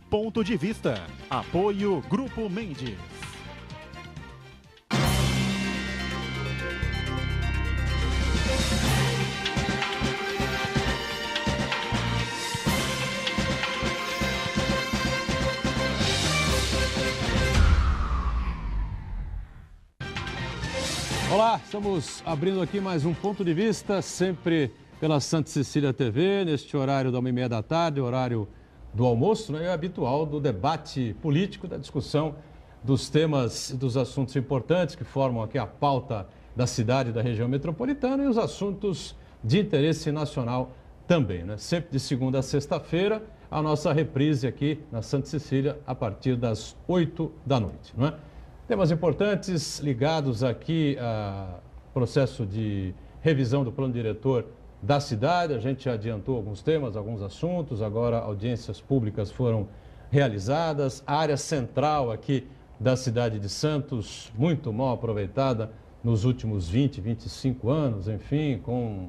Ponto de Vista. Apoio Grupo Mendes. Olá, estamos abrindo aqui mais um Ponto de Vista, sempre pela Santa Cecília TV, neste horário da 1h30 da tarde, horário do almoço, né? É habitual do debate político, da discussão dos temas e dos assuntos importantes que formam aqui a pauta da cidade e da região metropolitana e os assuntos de interesse nacional também, né? Sempre de segunda a sexta-feira, a nossa reprise aqui na Santa Cecília a partir das 8 da noite, não é? Temas importantes ligados aqui ao processo de revisão do plano diretor da cidade. A gente já adiantou alguns temas, alguns assuntos, agora audiências públicas foram realizadas. A área central aqui da cidade de Santos, muito mal aproveitada nos últimos 20, 25 anos, enfim, com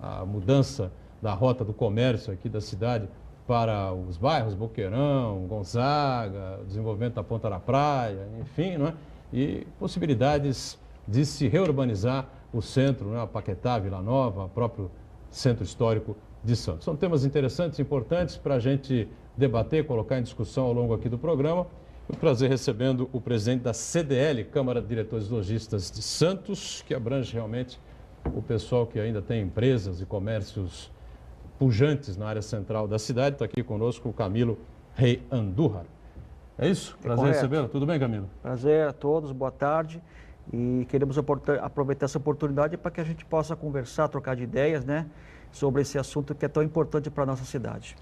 a mudança da rota do comércio aqui da cidade para os bairros Boqueirão, Gonzaga, desenvolvimento da Ponta da Praia, enfim, não é? E possibilidades de se reurbanizar o centro, né? A Paquetá, Vila Nova, o próprio centro histórico de Santos. São temas interessantes, importantes para a gente debater, colocar em discussão ao longo aqui do programa. Um prazer recebendo o presidente da CDL, Câmara de Diretores Lojistas de Santos, que abrange realmente o pessoal que ainda tem empresas e comércios pujantes na área central da cidade. Está aqui conosco o Camilo Rei Andújar. É isso? Prazer recebê-lo. Tudo bem, Camilo? Prazer a todos, boa tarde. E queremos aproveitar essa oportunidade para que a gente possa conversar, trocar de ideias, né, sobre esse assunto que é tão importante para a nossa cidade.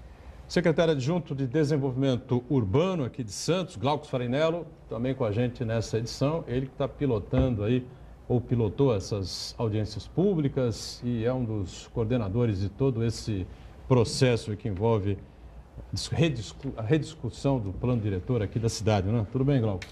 Secretário Adjunto de Desenvolvimento Urbano aqui de Santos, Glaucus Farinello, também com a gente nessa edição. Ele que está pilotando aí, ou pilotou essas audiências públicas e é um dos coordenadores de todo esse processo que envolve a rediscussão do plano diretor aqui da cidade, né? Tudo bem, Glauco?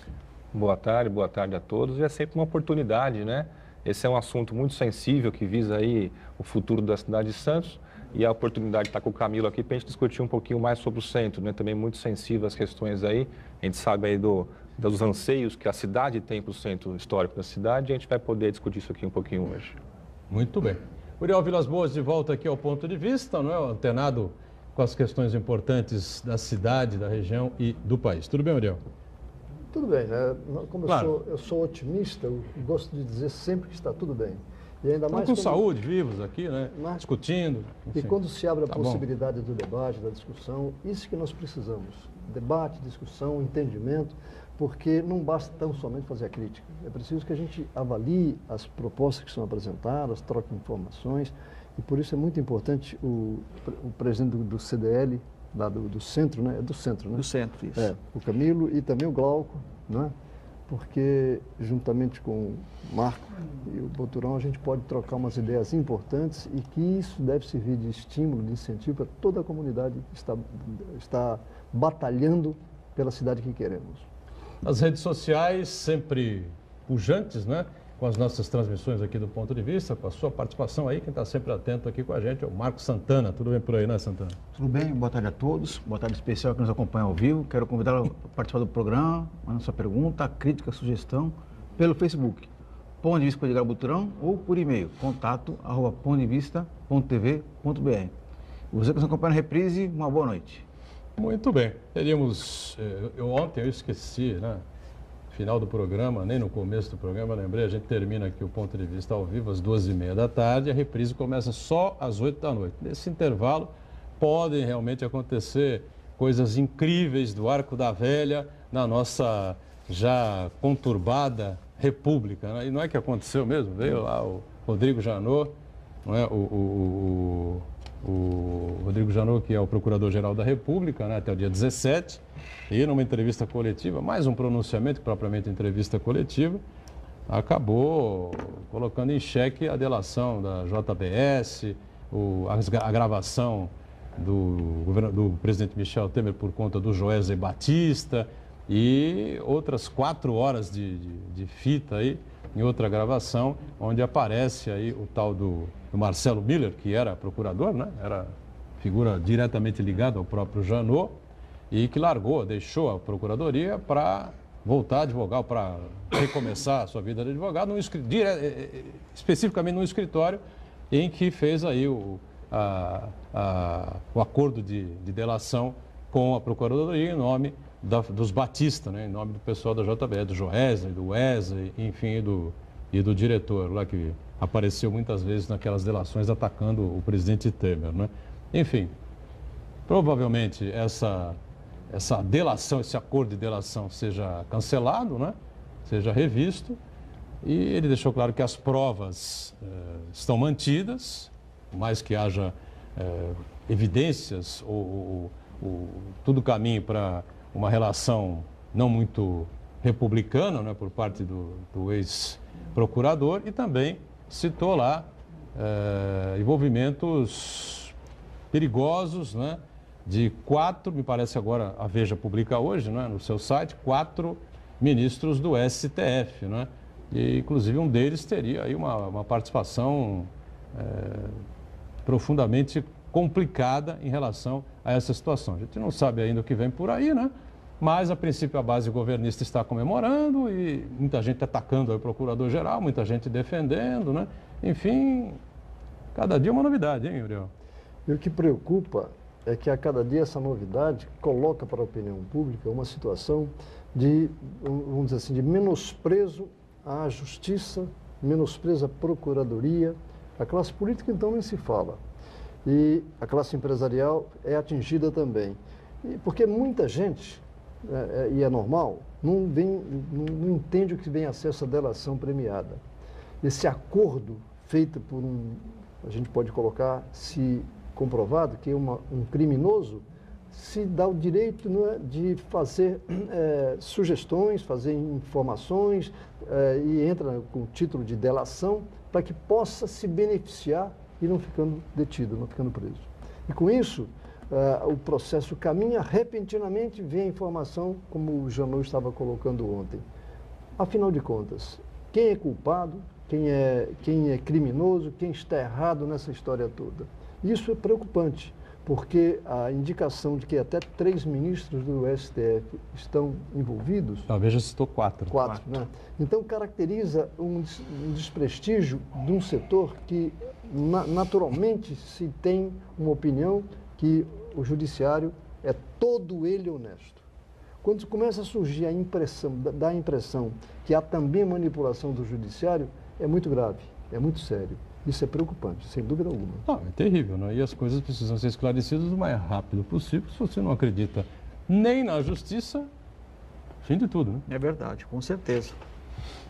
Boa tarde a todos. E é sempre uma oportunidade, né? Esse é um assunto muito sensível que visa aí o futuro da cidade de Santos e a oportunidade de estar com o Camilo aqui para a gente discutir um pouquinho mais sobre o centro, né? Também muito sensível às questões aí. A gente sabe aí dos anseios que a cidade tem para o centro histórico da cidade e a gente vai poder discutir isso aqui um pouquinho hoje. Muito bem. Uriel Vilas Boas de volta aqui ao Ponto de Vista, não é? Antenado com as questões importantes da cidade, da região e do país. Tudo bem, Uriel? Tudo bem, né? Como claro. eu sou otimista, eu gosto de dizer sempre que está tudo bem. E ainda mais com saúde, vivos aqui, né? Mas... discutindo. Enfim. E quando se abre a Tá possibilidade do debate, da discussão, isso que nós precisamos. Debate, discussão, entendimento, porque não basta tão somente fazer a crítica. É preciso que a gente avalie as propostas que são apresentadas, troque informações, e por isso é muito importante o presidente do CDL, lá do centro, né? É do centro, né? Do centro, isso. É, o Camilo e também o Glauco, né? Porque juntamente com o Marco e o Boturão a gente pode trocar umas ideias importantes e que isso deve servir de estímulo, de incentivo para toda a comunidade que está batalhando pela cidade que queremos. As redes sociais sempre pujantes, né? Com as nossas transmissões aqui do Ponto de Vista, com a sua participação aí, quem está sempre atento aqui com a gente é o Marco Santana. Tudo bem por aí, né, Santana? Tudo bem, boa tarde a todos, boa tarde especial que nos acompanha ao vivo. Quero convidá-lo a participar do programa, mandar sua pergunta, crítica, sugestão, pelo Facebook, Ponto de Vista com Edgar Buturão, ou por e-mail, contato@pondevista.tv.br. Você que nos acompanha na reprise, uma boa noite. Muito bem. Teríamos, ontem eu esqueci, né? Final do programa, nem no começo do programa, lembrei, a gente termina aqui o Ponto de Vista ao vivo às 2h30 da tarde, a reprise começa só às 8 da noite. Nesse intervalo, podem realmente acontecer coisas incríveis do Arco da Velha na nossa já conturbada república, né? E não é que aconteceu mesmo, veio lá o Rodrigo Janot, não é? O Rodrigo Janot, que é o Procurador-Geral da República, né, até o dia 17, e numa entrevista coletiva, mais um pronunciamento, propriamente entrevista coletiva, acabou colocando em xeque a delação da JBS, a gravação do presidente Michel Temer por conta do Joesley Batista e outras 4 horas de fita aí, em outra gravação, onde aparece aí o tal do Marcelo Miller, que era procurador, né? Era figura diretamente ligada ao próprio Janot, e que deixou a Procuradoria para voltar a advogar, para recomeçar a sua vida de advogado, especificamente num escritório em que fez aí o acordo de delação com a Procuradoria em nome dos Batista, né, em nome do pessoal da JBS, do Joesley, do Wesley, enfim, e do diretor lá que apareceu muitas vezes naquelas delações atacando o presidente Temer, né? Enfim, provavelmente essa delação, esse acordo de delação seja cancelado, né? Seja revisto, e ele deixou claro que as provas estão mantidas, por mais que haja evidências ou tudo caminho para uma relação não muito republicana, né, por parte do ex-procurador, e também citou lá envolvimentos perigosos, né, de 4, me parece agora a Veja publica hoje, né, no seu site, 4 ministros do STF, né, e inclusive um deles teria aí uma participação profundamente complicada em relação a essa situação. A gente não sabe ainda o que vem por aí, né? Mas, a princípio, a base governista está comemorando e muita gente atacando o procurador-geral, muita gente defendendo, né? Enfim, cada dia uma novidade, hein, Uriel? E o que preocupa é que a cada dia essa novidade coloca para a opinião pública uma situação de, vamos dizer assim, de menosprezo à justiça, menosprezo à procuradoria. A classe política, então, nem se fala. E a classe empresarial é atingida também. Porque muita gente, e é normal, não entende o que vem a ser essa delação premiada. Esse acordo feito por a gente pode colocar, se comprovado, que é um criminoso, se dá o direito, né, de fazer sugestões, fazer informações, e entra com o título de delação, para que possa se beneficiar e não ficando detido, não ficando preso. E com isso, o processo caminha, repentinamente vem a informação, como o Janot estava colocando ontem. Afinal de contas, quem é culpado, quem é criminoso, quem está errado nessa história toda? Isso é preocupante, porque a indicação de que até 3 ministros do STF estão envolvidos... Talvez já citou 4. 4, né? Então, caracteriza um desprestígio de um setor que, naturalmente, se tem uma opinião que o judiciário é todo ele honesto. Quando começa a surgir dá a impressão que há também manipulação do judiciário, é muito grave, é muito sério. Isso é preocupante, sem dúvida alguma. Não, é terrível, né? E as coisas precisam ser esclarecidas o mais rápido possível. Se você não acredita nem na justiça, fim de tudo, né? É verdade, com certeza.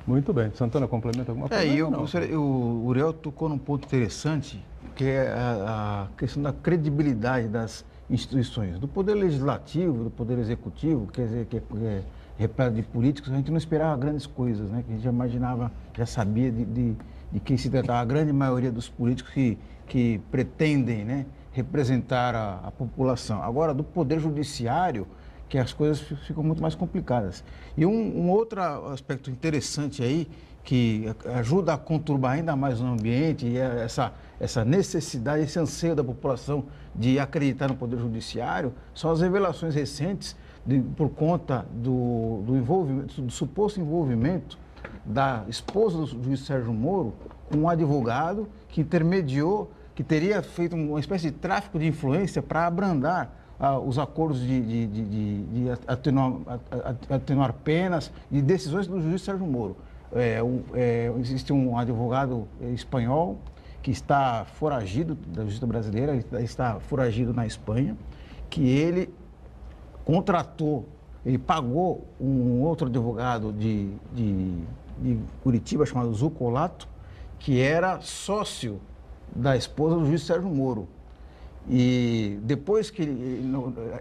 Muito bem. Santana, complementa alguma coisa? O Uriel tocou num ponto interessante, que é a questão da credibilidade das instituições, do poder legislativo, do poder executivo, quer dizer, que é repleto de políticos. A gente não esperava grandes coisas, né? Que a gente já imaginava, já sabia de quem se tratava, a grande maioria dos políticos que pretendem, né, representar a população. Agora, do poder judiciário, que as coisas ficam muito mais complicadas. E um outro aspecto interessante aí, que ajuda a conturbar ainda mais o ambiente, e essa necessidade, esse anseio da população de acreditar no poder judiciário, são as revelações recentes por conta do suposto envolvimento da esposa do juiz Sérgio Moro com um advogado que intermediou, que teria feito uma espécie de tráfico de influência para abrandar os acordos de atenuar penas e decisões do juiz Sérgio Moro. Existe um advogado espanhol que está foragido da justiça brasileira, ele está foragido na Espanha, que ele contratou, ele pagou um outro advogado de Curitiba, chamado Zucolato, que era sócio da esposa do juiz Sérgio Moro. E depois que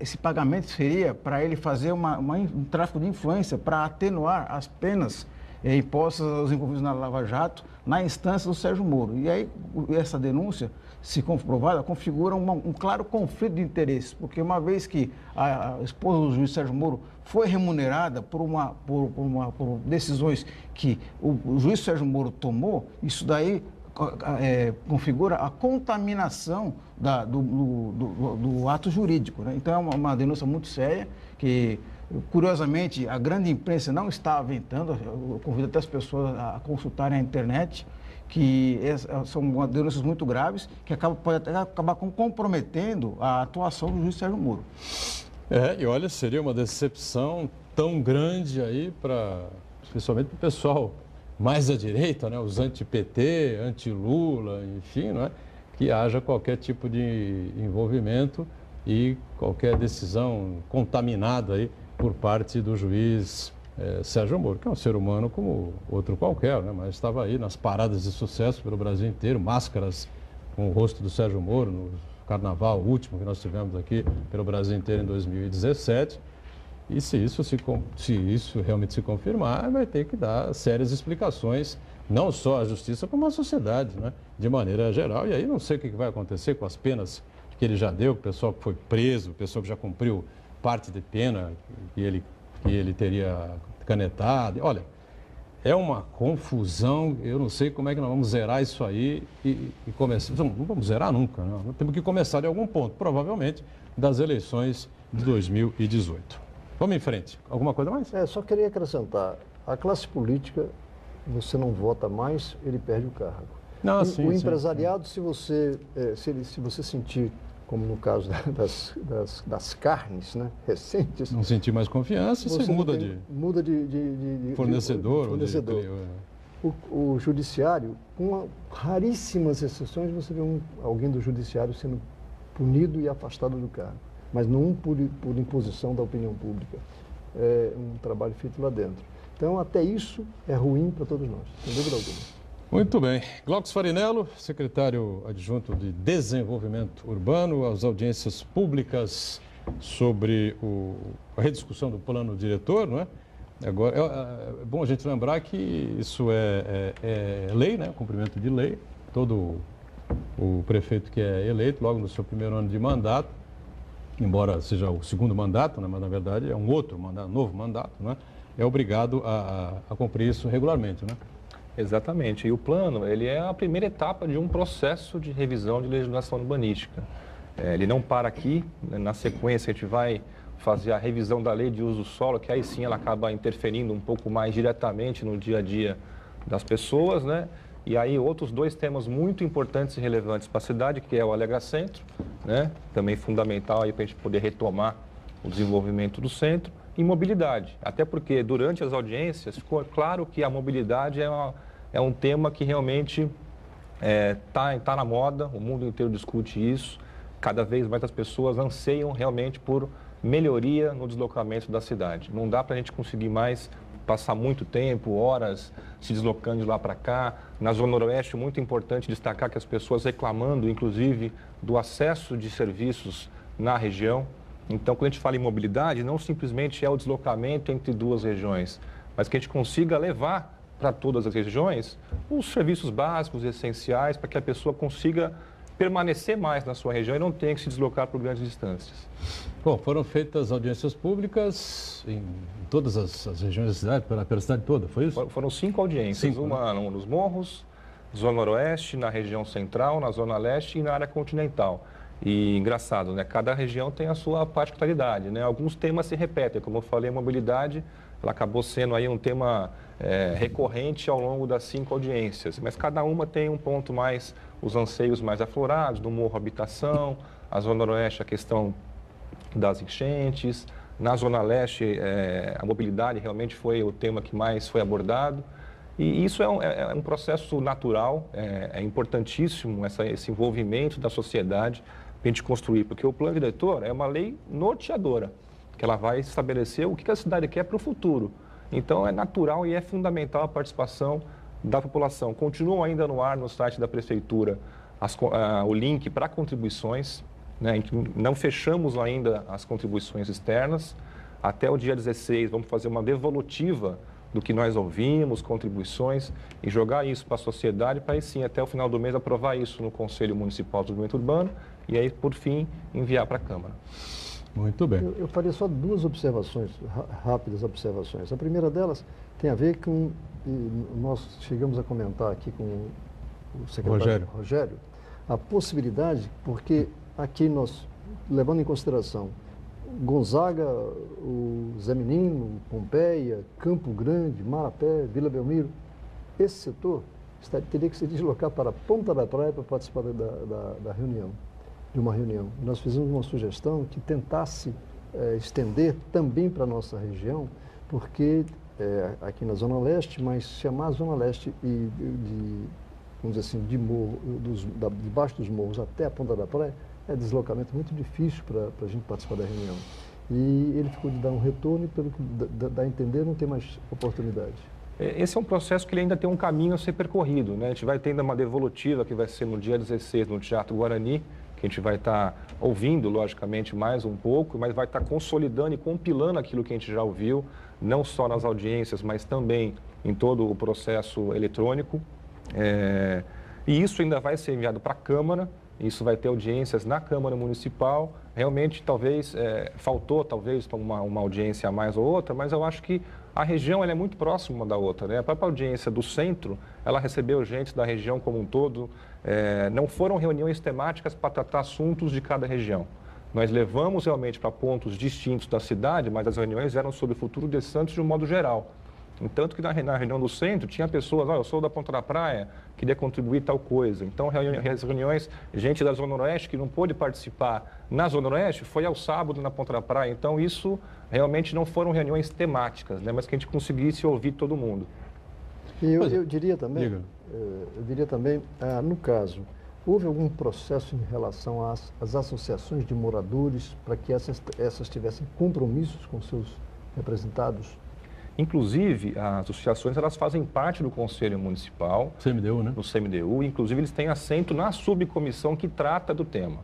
esse pagamento seria para ele fazer um tráfico de influência para atenuar as penas impostas aos envolvidos na Lava Jato na instância do Sérgio Moro. E aí essa denúncia, se comprovada, configura um claro conflito de interesses, porque uma vez que a esposa do juiz Sérgio Moro foi remunerada por decisões que o juiz Sérgio Moro tomou, isso daí configura a contaminação do ato jurídico, né? Então, é uma denúncia muito séria que, curiosamente, a grande imprensa não está aventando. Eu convido até as pessoas a consultarem a internet, que são denúncias muito graves, que pode até acabar comprometendo a atuação do juiz Sérgio Moro. E olha, seria uma decepção tão grande aí, principalmente para o pessoal mais à direita, né? Os anti-PT, anti-Lula, enfim, não é? Que haja qualquer tipo de envolvimento e qualquer decisão contaminada aí por parte do juiz Sérgio Moro, que é um ser humano como outro qualquer, né? Mas estava aí nas paradas de sucesso pelo Brasil inteiro, máscaras com o rosto do Sérgio Moro no carnaval último que nós tivemos aqui pelo Brasil inteiro em 2017. E se isso realmente se confirmar, vai ter que dar sérias explicações, não só à justiça, como à sociedade, né? De maneira geral. E aí não sei o que vai acontecer com as penas que ele já deu, o pessoal que foi preso, o pessoal que já cumpriu parte de pena que ele teria canetado. Olha, é uma confusão, eu não sei como é que nós vamos zerar isso aí e começar. Não vamos zerar nunca, né? Nós temos que começar de algum ponto, provavelmente das eleições de 2018. Vamos em frente. Alguma coisa mais? Só queria acrescentar, a classe política, você não vota mais, ele perde o cargo. Não, sim, o sim. empresariado, se você sentir, como no caso das carnes, né, recentes... Não sentir mais confiança, você muda de fornecedor. O judiciário, com raríssimas exceções, você vê alguém do judiciário sendo punido e afastado do cargo. Mas não por imposição da opinião pública. É um trabalho feito lá dentro. Então, até isso é ruim para todos nós, sem dúvida alguma. Muito bem. Glaucus Farinello, secretário adjunto de Desenvolvimento Urbano, as audiências públicas sobre a rediscussão do plano diretor, não é? Agora, é bom a gente lembrar que isso é lei, né? Cumprimento de lei. Todo o prefeito que é eleito, logo no seu primeiro ano de mandato, embora seja o segundo mandato, né, mas na verdade é um outro mandato, novo mandato, né, é obrigado a cumprir isso regularmente, né? Exatamente. E o plano, ele é a primeira etapa de um processo de revisão de legislação urbanística. Ele não para aqui, né? Na sequência a gente vai fazer a revisão da lei de uso do solo, que aí sim ela acaba interferindo um pouco mais diretamente no dia a dia das pessoas, né? E aí outros dois temas muito importantes e relevantes para a cidade, que é o Alegra Centro, né? Também fundamental aí para a gente poder retomar o desenvolvimento do centro, e mobilidade. Até porque durante as audiências ficou claro que a mobilidade é um tema que realmente tá na moda, o mundo inteiro discute isso, cada vez mais as pessoas anseiam realmente por melhoria no deslocamento da cidade. Não dá para a gente conseguir mais passar muito tempo, horas, se deslocando de lá para cá. Na Zona Noroeste, muito importante destacar que as pessoas reclamando, inclusive, do acesso de serviços na região. Então, quando a gente fala em mobilidade, não simplesmente é o deslocamento entre duas regiões, mas que a gente consiga levar para todas as regiões os serviços básicos e essenciais para que a pessoa consiga permanecer mais na sua região e não tenha que se deslocar por grandes distâncias. Bom, foram feitas audiências públicas em todas as regiões da cidade, pela cidade toda, foi isso? Foram 5 audiências, uma nos Morros, Zona Noroeste, na região central, na Zona Leste e na área continental. E engraçado, né? Cada região tem a sua particularidade, né? Alguns temas se repetem, como eu falei, a mobilidade, ela acabou sendo aí um tema recorrente ao longo das 5 audiências, mas cada uma tem um ponto mais, os anseios mais aflorados, do Morro Habitação, a Zona Noroeste, a questão das enchentes, na Zona Leste, a mobilidade realmente foi o tema que mais foi abordado. E isso é um processo natural, é importantíssimo esse envolvimento da sociedade para a gente construir, porque o plano diretor é uma lei norteadora, que ela vai estabelecer o que a cidade quer para o futuro. Então é natural e é fundamental a participação da população. Continuam ainda no ar no site da Prefeitura o link para contribuições, né? Não fechamos ainda as contribuições externas. Até o dia 16 vamos fazer uma devolutiva do que nós ouvimos, contribuições, e jogar isso para a sociedade, para aí sim, até o final do mês, aprovar isso no Conselho Municipal de Desenvolvimento Urbano e aí, por fim, enviar para a Câmara. Muito bem. Eu faria só 2 observações, rápidas observações. A primeira delas tem a ver com, nós chegamos a comentar aqui com o secretário Rogério, a possibilidade, porque aqui nós, levando em consideração Gonzaga, o Zé Menino, Pompeia, Campo Grande, Marapé, Vila Belmiro, esse setor teria que se deslocar para a Ponta da Praia para participar da reunião, de uma reunião. Nós fizemos uma sugestão que tentasse estender também para a nossa região, porque aqui na Zona Leste, mas chamar a Zona Leste vamos dizer assim, debaixo dos morros até a Ponta da Praia, é deslocamento muito difícil para a gente participar da reunião. E ele ficou de dar um retorno e, pelo que dá a entender, não tem mais oportunidade. Esse é um processo que ele ainda tem um caminho a ser percorrido, né? A gente vai ter ainda uma devolutiva que vai ser no dia 16 no Teatro Guarani, que a gente vai estar ouvindo, logicamente, mais um pouco, mas vai estar consolidando e compilando aquilo que a gente já ouviu, não só nas audiências, mas também em todo o processo eletrônico. E isso ainda vai ser enviado para a Câmara, isso vai ter audiências na Câmara Municipal. Realmente, talvez, faltou talvez uma audiência a mais ou outra, mas eu acho que a região ela é muito próxima uma da outra, né? A própria audiência do centro, ela recebeu gente da região como um todo. Não foram reuniões temáticas para tratar assuntos de cada região. Nós levamos realmente para pontos distintos da cidade, mas as reuniões eram sobre o futuro de Santos de um modo geral. Tanto que na reunião do centro tinha pessoas, eu sou da Ponta da Praia, queria contribuir tal coisa. Então, as reuniões, gente da Zona Oeste que não pôde participar na Zona Oeste, foi ao sábado na Ponta da Praia. Então, isso realmente não foram reuniões temáticas, né? Mas que a gente conseguisse ouvir todo mundo. E eu diria também, no caso, houve algum processo em relação às associações de moradores para que essas tivessem compromissos com seus representados? Inclusive, as associações elas fazem parte do Conselho Municipal, CMDU, né? No CMDU, inclusive eles têm assento na subcomissão que trata do tema.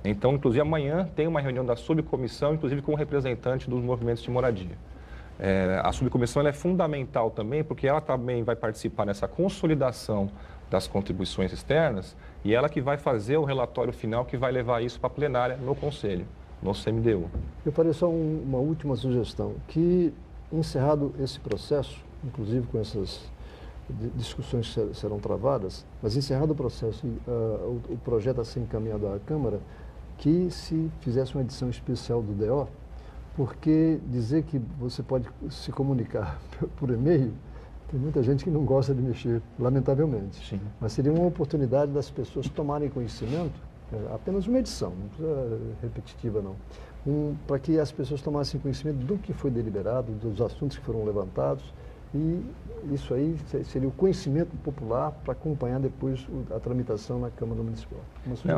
Então, inclusive, amanhã tem uma reunião da subcomissão, inclusive com o representante dos movimentos de moradia. A subcomissão ela é fundamental também, porque ela também vai participar nessa consolidação das contribuições externas e ela que vai fazer o relatório final que vai levar isso para a plenária no Conselho, no CMDU. Eu faria só uma última sugestão, que encerrado esse processo, inclusive com essas discussões que serão travadas, mas encerrado o processo e o projeto a ser encaminhado à Câmara, que se fizesse uma edição especial do DO, porque dizer que você pode se comunicar por e-mail, tem muita gente que não gosta de mexer, lamentavelmente. Sim. Mas seria uma oportunidade das pessoas tomarem conhecimento, apenas uma edição, não precisa repetitiva não, para que as pessoas tomassem conhecimento do que foi deliberado, dos assuntos que foram levantados, e isso aí seria o conhecimento popular para acompanhar depois a tramitação na Câmara Municipal.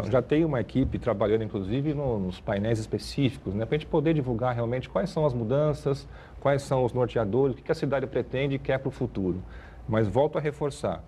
Já tem uma equipe trabalhando, inclusive, nos painéis específicos, né, para a gente poder divulgar realmente quais são as mudanças, quais são os norteadores, o que a cidade pretende e quer para o futuro. Mas volto a reforçar,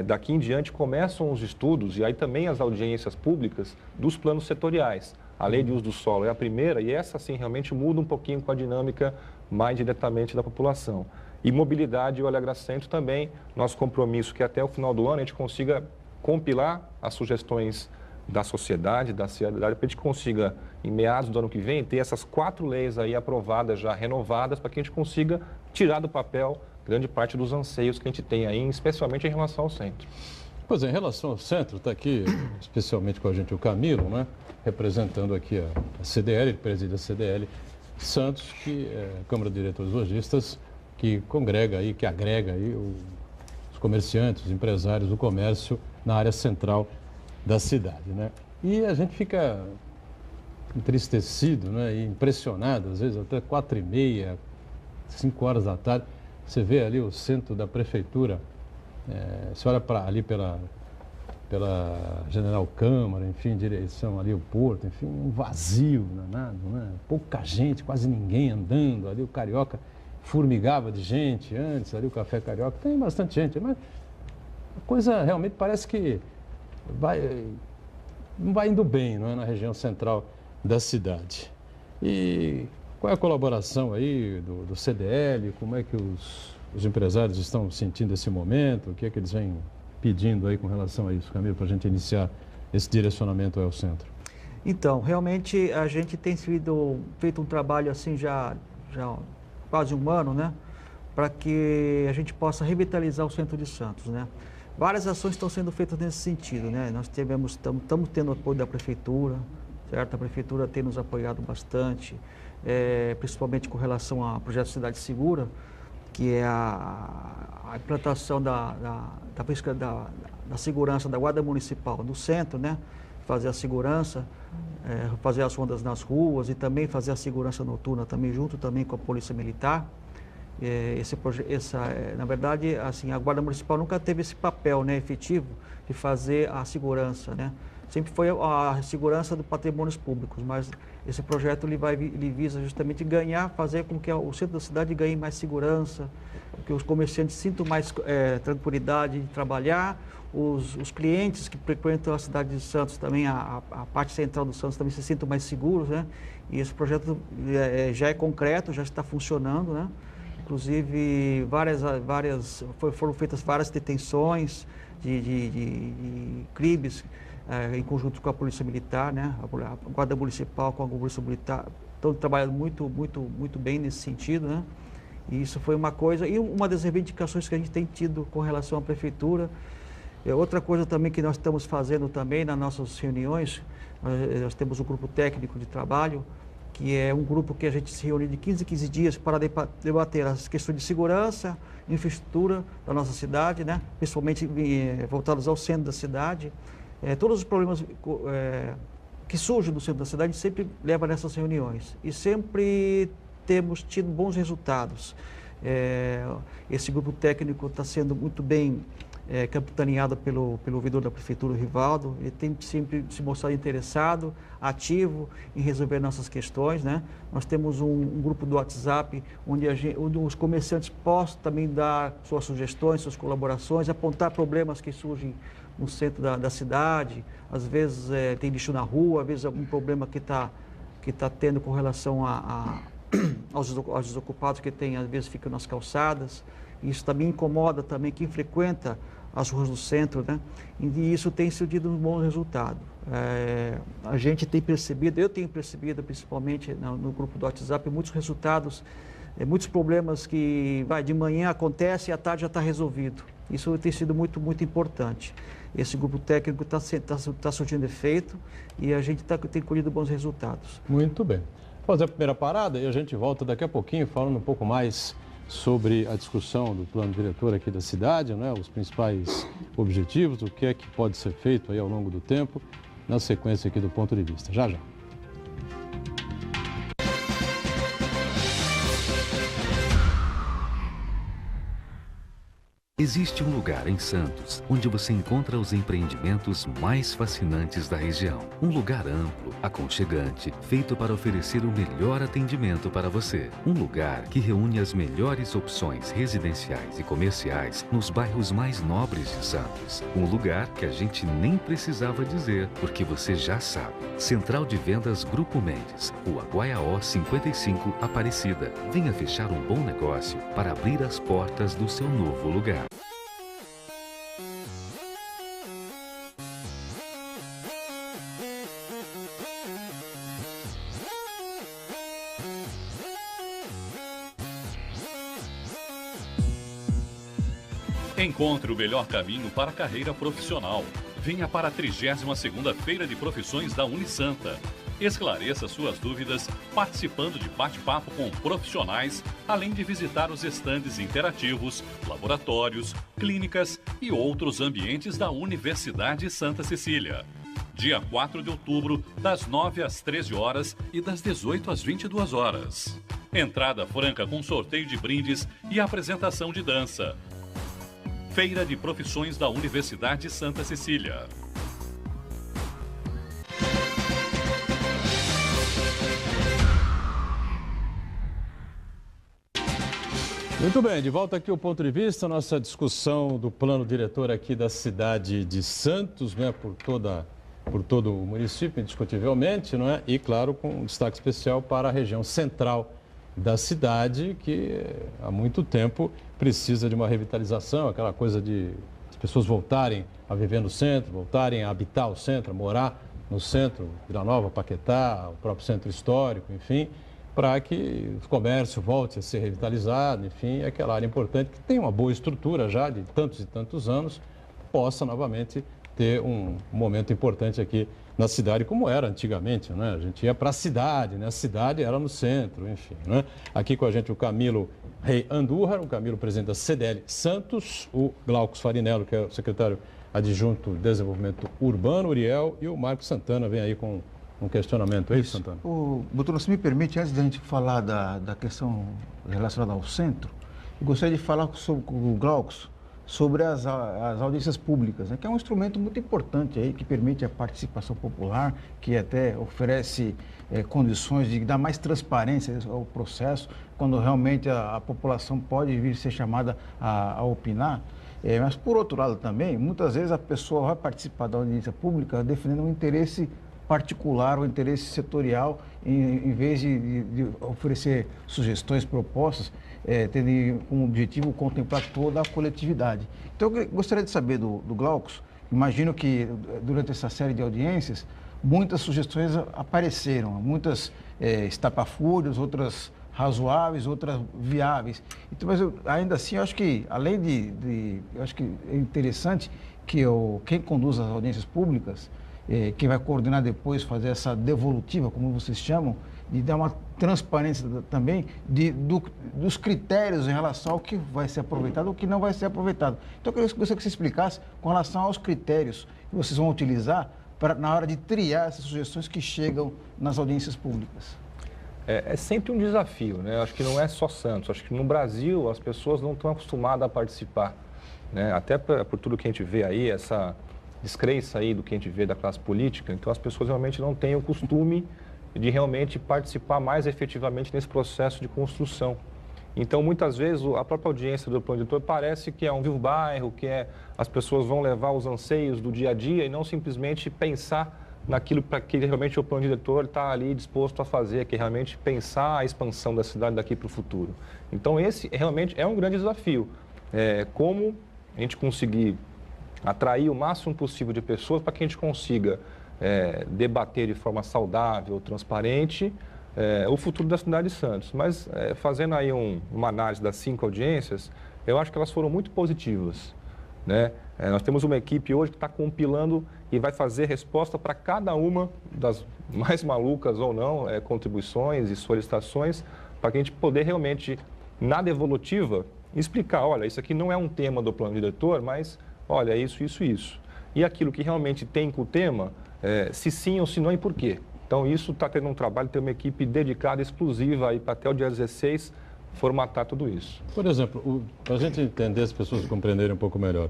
daqui em diante começam os estudos e aí também as audiências públicas dos planos setoriais. A lei de uso do solo é a primeira e essa, sim, realmente muda um pouquinho com a dinâmica mais diretamente da população. E mobilidade e o Alegra Centro também, nosso compromisso que até o final do ano a gente consiga compilar as sugestões da sociedade, da cidade, para que a gente consiga, em meados do ano que vem, ter essas 4 leis aí aprovadas, já renovadas, para que a gente consiga tirar do papel grande parte dos anseios que a gente tem aí, especialmente em relação ao centro. Pois é, em relação ao centro, está aqui especialmente com a gente o Camilo, né? Representando aqui a CDL, ele preside a CDL Santos, que é a Câmara de Diretores Lojistas, que congrega aí, que agrega aí os comerciantes, os empresários do comércio na área central da cidade, né? E a gente fica entristecido, né? E impressionado, às vezes até 4h30, 5 horas da tarde, você vê ali o centro da prefeitura, você olha ali pela General Câmara, enfim, direção ali o Porto, enfim, um vazio danado, né? Pouca gente, quase ninguém andando, ali o Carioca formigava de gente antes, ali o Café Carioca, tem bastante gente, mas a coisa realmente parece que não vai indo bem, não é, na região central da cidade. E qual é a colaboração aí do CDL, como é que os empresários estão sentindo esse momento, o que é que eles vêm pedindo aí com relação a isso, Camilo, para a gente iniciar esse direcionamento ao centro? Então, realmente a gente tem feito um trabalho assim já quase um ano, né? Para que a gente possa revitalizar o centro de Santos, né? várias ações estão sendo feitas nesse sentido, né? Nós estamos tendo apoio da Prefeitura, certo? A Prefeitura tem nos apoiado bastante, principalmente com relação ao projeto Cidade Segura, que é a implantação da segurança da Guarda Municipal no centro, né? Fazer a segurança, fazer as rondas nas ruas e também fazer a segurança noturna também junto também com a Polícia Militar. Na verdade, assim, a Guarda Municipal nunca teve esse papel, né, efetivo de fazer a segurança, né? Sempre foi a segurança dos patrimônios públicos, mas esse projeto ele visa justamente fazer com que o centro da cidade ganhe mais segurança, que os comerciantes sintam mais tranquilidade de trabalhar, os clientes que frequentam a cidade de Santos também, a parte central do Santos também se sintam mais seguros, né? E esse projeto já é concreto, já está funcionando, né? Inclusive, foram feitas várias detenções de crimes em conjunto com a Polícia Militar, né? A Guarda Municipal com a Polícia Militar estão trabalhando muito bem nesse sentido, né? E isso foi uma coisa, e uma das reivindicações que a gente tem tido com relação à Prefeitura. Outra coisa também que nós estamos fazendo também nas nossas reuniões, nós temos um grupo técnico de trabalho, que é um grupo que a gente se reúne de 15 em 15 dias para debater as questões de segurança, infraestrutura da nossa cidade, né? Principalmente voltados ao centro da cidade. Todos os problemas que surgem no centro da cidade a gente sempre leva nessas reuniões e sempre temos tido bons resultados. Esse grupo técnico está sendo muito bem capitaneado pelo ouvidor da Prefeitura, Rivaldo. Ele tem sempre se mostrado interessado, ativo em resolver nossas questões, né? Nós temos um grupo do WhatsApp onde os comerciantes possam também dar suas sugestões, suas colaborações, apontar problemas que surgem no centro da cidade. Às vezes tem lixo na rua, às vezes algum problema que tá tendo com relação aos desocupados que às vezes ficam nas calçadas. Isso também incomoda também quem frequenta as ruas do centro, né? E isso tem sido um bom resultado. A gente tem percebido, eu tenho percebido principalmente no grupo do WhatsApp, muitos resultados, muitos problemas que de manhã acontece e à tarde já está resolvido. Isso tem sido muito importante. Esse grupo técnico está surtindo efeito e a gente tem colhido bons resultados. Muito bem. Vou fazer a primeira parada e a gente volta daqui a pouquinho falando um pouco mais sobre a discussão do plano diretor aqui da cidade, né? Os principais objetivos, o que é que pode ser feito aí ao longo do tempo, na sequência aqui do Ponto de Vista. Já. Existe um lugar em Santos onde você encontra os empreendimentos mais fascinantes da região. Um lugar amplo, aconchegante, feito para oferecer o melhor atendimento para você. Um lugar que reúne as melhores opções residenciais e comerciais nos bairros mais nobres de Santos. Um lugar que a gente nem precisava dizer, porque você já sabe. Central de Vendas Grupo Mendes, Rua Guaiaó 55, Aparecida. Venha fechar um bom negócio para abrir as portas do seu novo lugar. Encontre o melhor caminho para a carreira profissional. Venha para a 32ª Feira de Profissões da Unisanta. Esclareça suas dúvidas participando de bate-papo com profissionais, além de visitar os estandes interativos, laboratórios, clínicas e outros ambientes da Universidade Santa Cecília. Dia 4 de outubro, das 9 às 13 horas e das 18 às 22 horas. Entrada franca com sorteio de brindes e apresentação de dança. Feira de Profissões da Universidade Santa Cecília. Muito bem, de volta aqui o Ponto de Vista, nossa discussão do plano diretor aqui da cidade de Santos, né, por todo o município, indiscutivelmente, não é? E, claro, com um destaque especial para a região central da cidade, que há muito tempo precisa de uma revitalização, aquela coisa de as pessoas voltarem a viver no centro, voltarem a habitar o centro, a morar no centro, Vila Nova, Paquetá, o próprio centro histórico, enfim, para que o comércio volte a ser revitalizado, enfim, aquela área importante que tem uma boa estrutura já de tantos e tantos anos, possa novamente ter um momento importante aqui na cidade, como era antigamente, né? A gente ia para a cidade, né? A cidade era no centro, enfim, né? Aqui com a gente o Camilo Rei Andújar, o Camilo, presidente da CDL Santos, o Glaucus Farinello, que é o secretário adjunto de Desenvolvimento Urbano, Uriel, e o Marcos Santana vem aí com um questionamento. É isso, Santana? Doutor, se me permite, antes da gente falar da questão relacionada ao centro, eu gostaria de falar com o Glaucus sobre as audiências públicas, né, que é um instrumento muito importante aí, que permite a participação popular, que até oferece condições de dar mais transparência ao processo, quando realmente a população pode vir ser chamada a opinar. Mas, por outro lado também, muitas vezes a pessoa vai participar da audiência pública defendendo um interesse particular, um interesse setorial, em vez de oferecer sugestões, propostas, tendo como objetivo contemplar toda a coletividade. Então, eu gostaria de saber do Glaucus, imagino que durante essa série de audiências, muitas sugestões apareceram, muitas estapafúrdias, outras razoáveis, outras viáveis. Então, mas ainda assim, eu acho que, além eu acho que é interessante que quem conduz as audiências públicas, quem vai coordenar depois, fazer essa devolutiva, como vocês chamam, de dar uma transparência também dos critérios em relação ao que vai ser aproveitado ou o que não vai ser aproveitado. Então, eu gostaria que você explicasse com relação aos critérios que vocês vão utilizar na hora de triar essas sugestões que chegam nas audiências públicas. É sempre um desafio, né? Acho que não é só Santos. Acho que no Brasil as pessoas não estão acostumadas a participar, né? Até por tudo que a gente vê aí, essa descrença aí do que a gente vê da classe política. Então as pessoas realmente não têm o costume de realmente participar mais efetivamente nesse processo de construção. Então, muitas vezes, a própria audiência do plano diretor parece que é um vivo bairro, que as pessoas vão levar os anseios do dia a dia e não simplesmente pensar naquilo para que realmente o plano diretor está ali disposto a fazer, que é realmente pensar a expansão da cidade daqui para o futuro. Então, esse realmente é um grande desafio. Como a gente conseguir atrair o máximo possível de pessoas para que a gente consiga debater de forma saudável, transparente, o futuro da cidade de Santos. Mas, fazendo aí uma análise das 5 audiências, eu acho que elas foram muito positivas, né? Nós temos uma equipe hoje que está compilando e vai fazer resposta para cada uma das mais malucas ou não contribuições e solicitações, para que a gente poder realmente, na devolutiva, explicar, olha, isso aqui não é um tema do plano diretor, mas, olha, isso, isso, isso. E aquilo que realmente tem com o tema, se sim ou se não e por quê. Então, isso está tendo um trabalho, tem uma equipe dedicada, exclusiva, aí para até o dia 16, formatar tudo isso. Por exemplo, para a gente entender, as pessoas compreenderem um pouco melhor,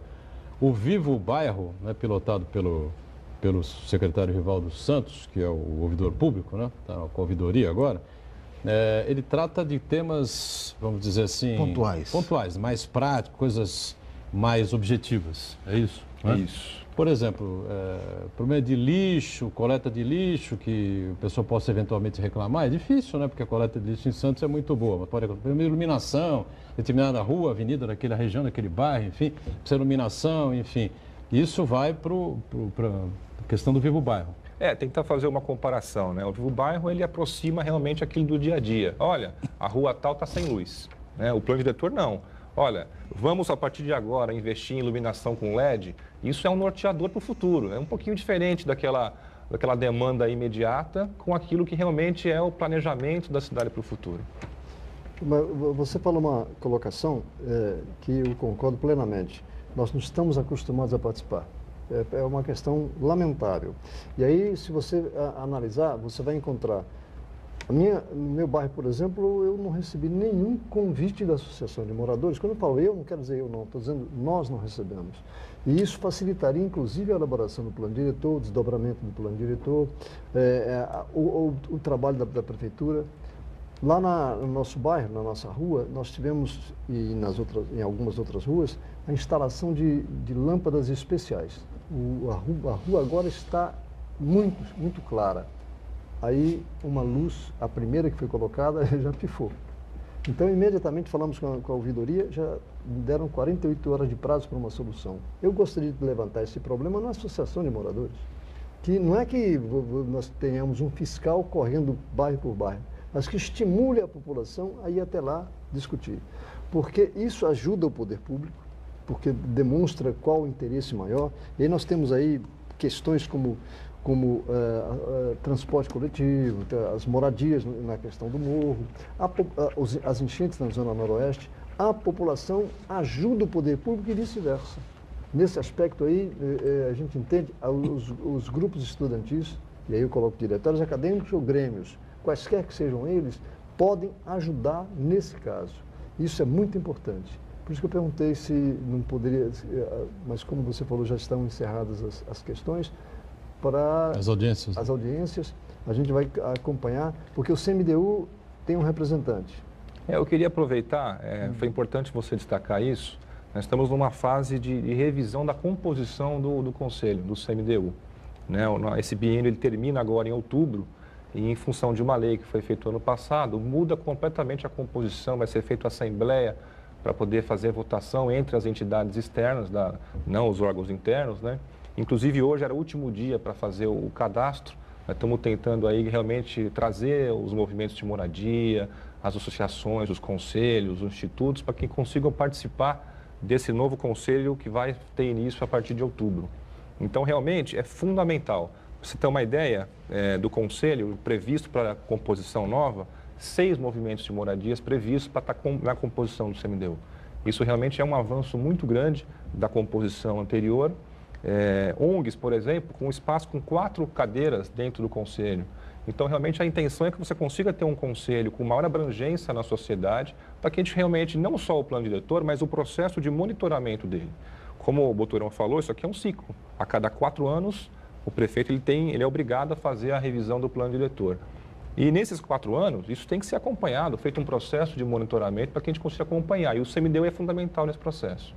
o Vivo Bairro, né, pilotado pelo secretário Rivaldo Santos, que é o ouvidor público, né, está na ouvidoria agora, ele trata de temas, vamos dizer assim... Pontuais, mais práticos, coisas mais objetivas, é isso? Né? Isso. Por exemplo, problema de lixo, coleta de lixo, que o pessoal possa eventualmente reclamar, é difícil, né? Porque a coleta de lixo em Santos é muito boa, mas pode haver iluminação, determinada rua, avenida daquela região, daquele bairro, enfim, precisa iluminação, enfim. Isso vai para a questão do Vivo Bairro. Tentar fazer uma comparação, né? O Vivo Bairro, ele aproxima realmente aquilo do dia a dia. Olha, a rua tal está sem luz, né? O plano diretor não. Olha, vamos a partir de agora investir em iluminação com LED, isso é um norteador para o futuro, é um pouquinho diferente daquela demanda imediata com aquilo que realmente é o planejamento da cidade para o futuro. Você falou uma colocação que eu concordo plenamente. Nós não estamos acostumados a participar. É uma questão lamentável. E aí, se você analisar, você vai encontrar... No meu bairro, por exemplo, eu não recebi nenhum convite da Associação de Moradores. Quando eu falo eu, não quero dizer eu não, estou dizendo nós não recebemos. E isso facilitaria, inclusive, a elaboração do plano diretor, o desdobramento do plano diretor, o trabalho da prefeitura. Lá no nosso bairro, na nossa rua, nós tivemos, e em algumas outras ruas, a instalação de lâmpadas especiais. A rua agora está muito clara. Aí uma luz, a primeira que foi colocada, já pifou. Então, imediatamente falamos com a ouvidoria, já deram 48 horas de prazo para uma solução. Eu gostaria de levantar esse problema na Associação de Moradores, que não é que nós tenhamos um fiscal correndo bairro por bairro, mas que estimule a população a ir até lá discutir. Porque isso ajuda o poder público, porque demonstra qual o interesse maior. E aí nós temos aí questões como transporte coletivo, as moradias na questão do morro, as enchentes na zona noroeste. A população ajuda o poder público e vice-versa. Nesse aspecto aí, a gente entende os grupos estudantis, e aí eu coloco diretórios acadêmicos ou grêmios, quaisquer que sejam eles, podem ajudar nesse caso. Isso é muito importante. Por isso que eu perguntei se não poderia, mas como você falou, já estão encerradas as questões, para as audiências, a gente vai acompanhar, porque o CMDU tem um representante. Eu queria aproveitar, foi importante você destacar isso, nós estamos numa fase de revisão da composição do Conselho, do CMDU. Né? Esse biênio ele termina agora em outubro, e em função de uma lei que foi feita ano passado, muda completamente a composição, vai ser feita assembleia para poder fazer votação entre as entidades externas, não os órgãos internos, né? Inclusive hoje era o último dia para fazer o cadastro, nós estamos tentando aí realmente trazer os movimentos de moradia, as associações, os conselhos, os institutos, para que consigam participar desse novo conselho que vai ter início a partir de outubro. Então, realmente, é fundamental. Para você ter uma ideia do conselho previsto para a composição nova, 6 movimentos de moradias previstos para estar na composição do CMDU. Isso realmente é um avanço muito grande da composição anterior. ONGs, por exemplo, com espaço com 4 cadeiras dentro do conselho. Então, realmente, a intenção é que você consiga ter um conselho com maior abrangência na sociedade, para que a gente realmente, não só o plano diretor, mas o processo de monitoramento dele. Como o Boturão falou, isso aqui é um ciclo. A cada 4 anos, o prefeito ele é obrigado a fazer a revisão do plano diretor. E nesses 4 anos, isso tem que ser acompanhado, feito um processo de monitoramento para que a gente consiga acompanhar. E o CMDU é fundamental nesse processo.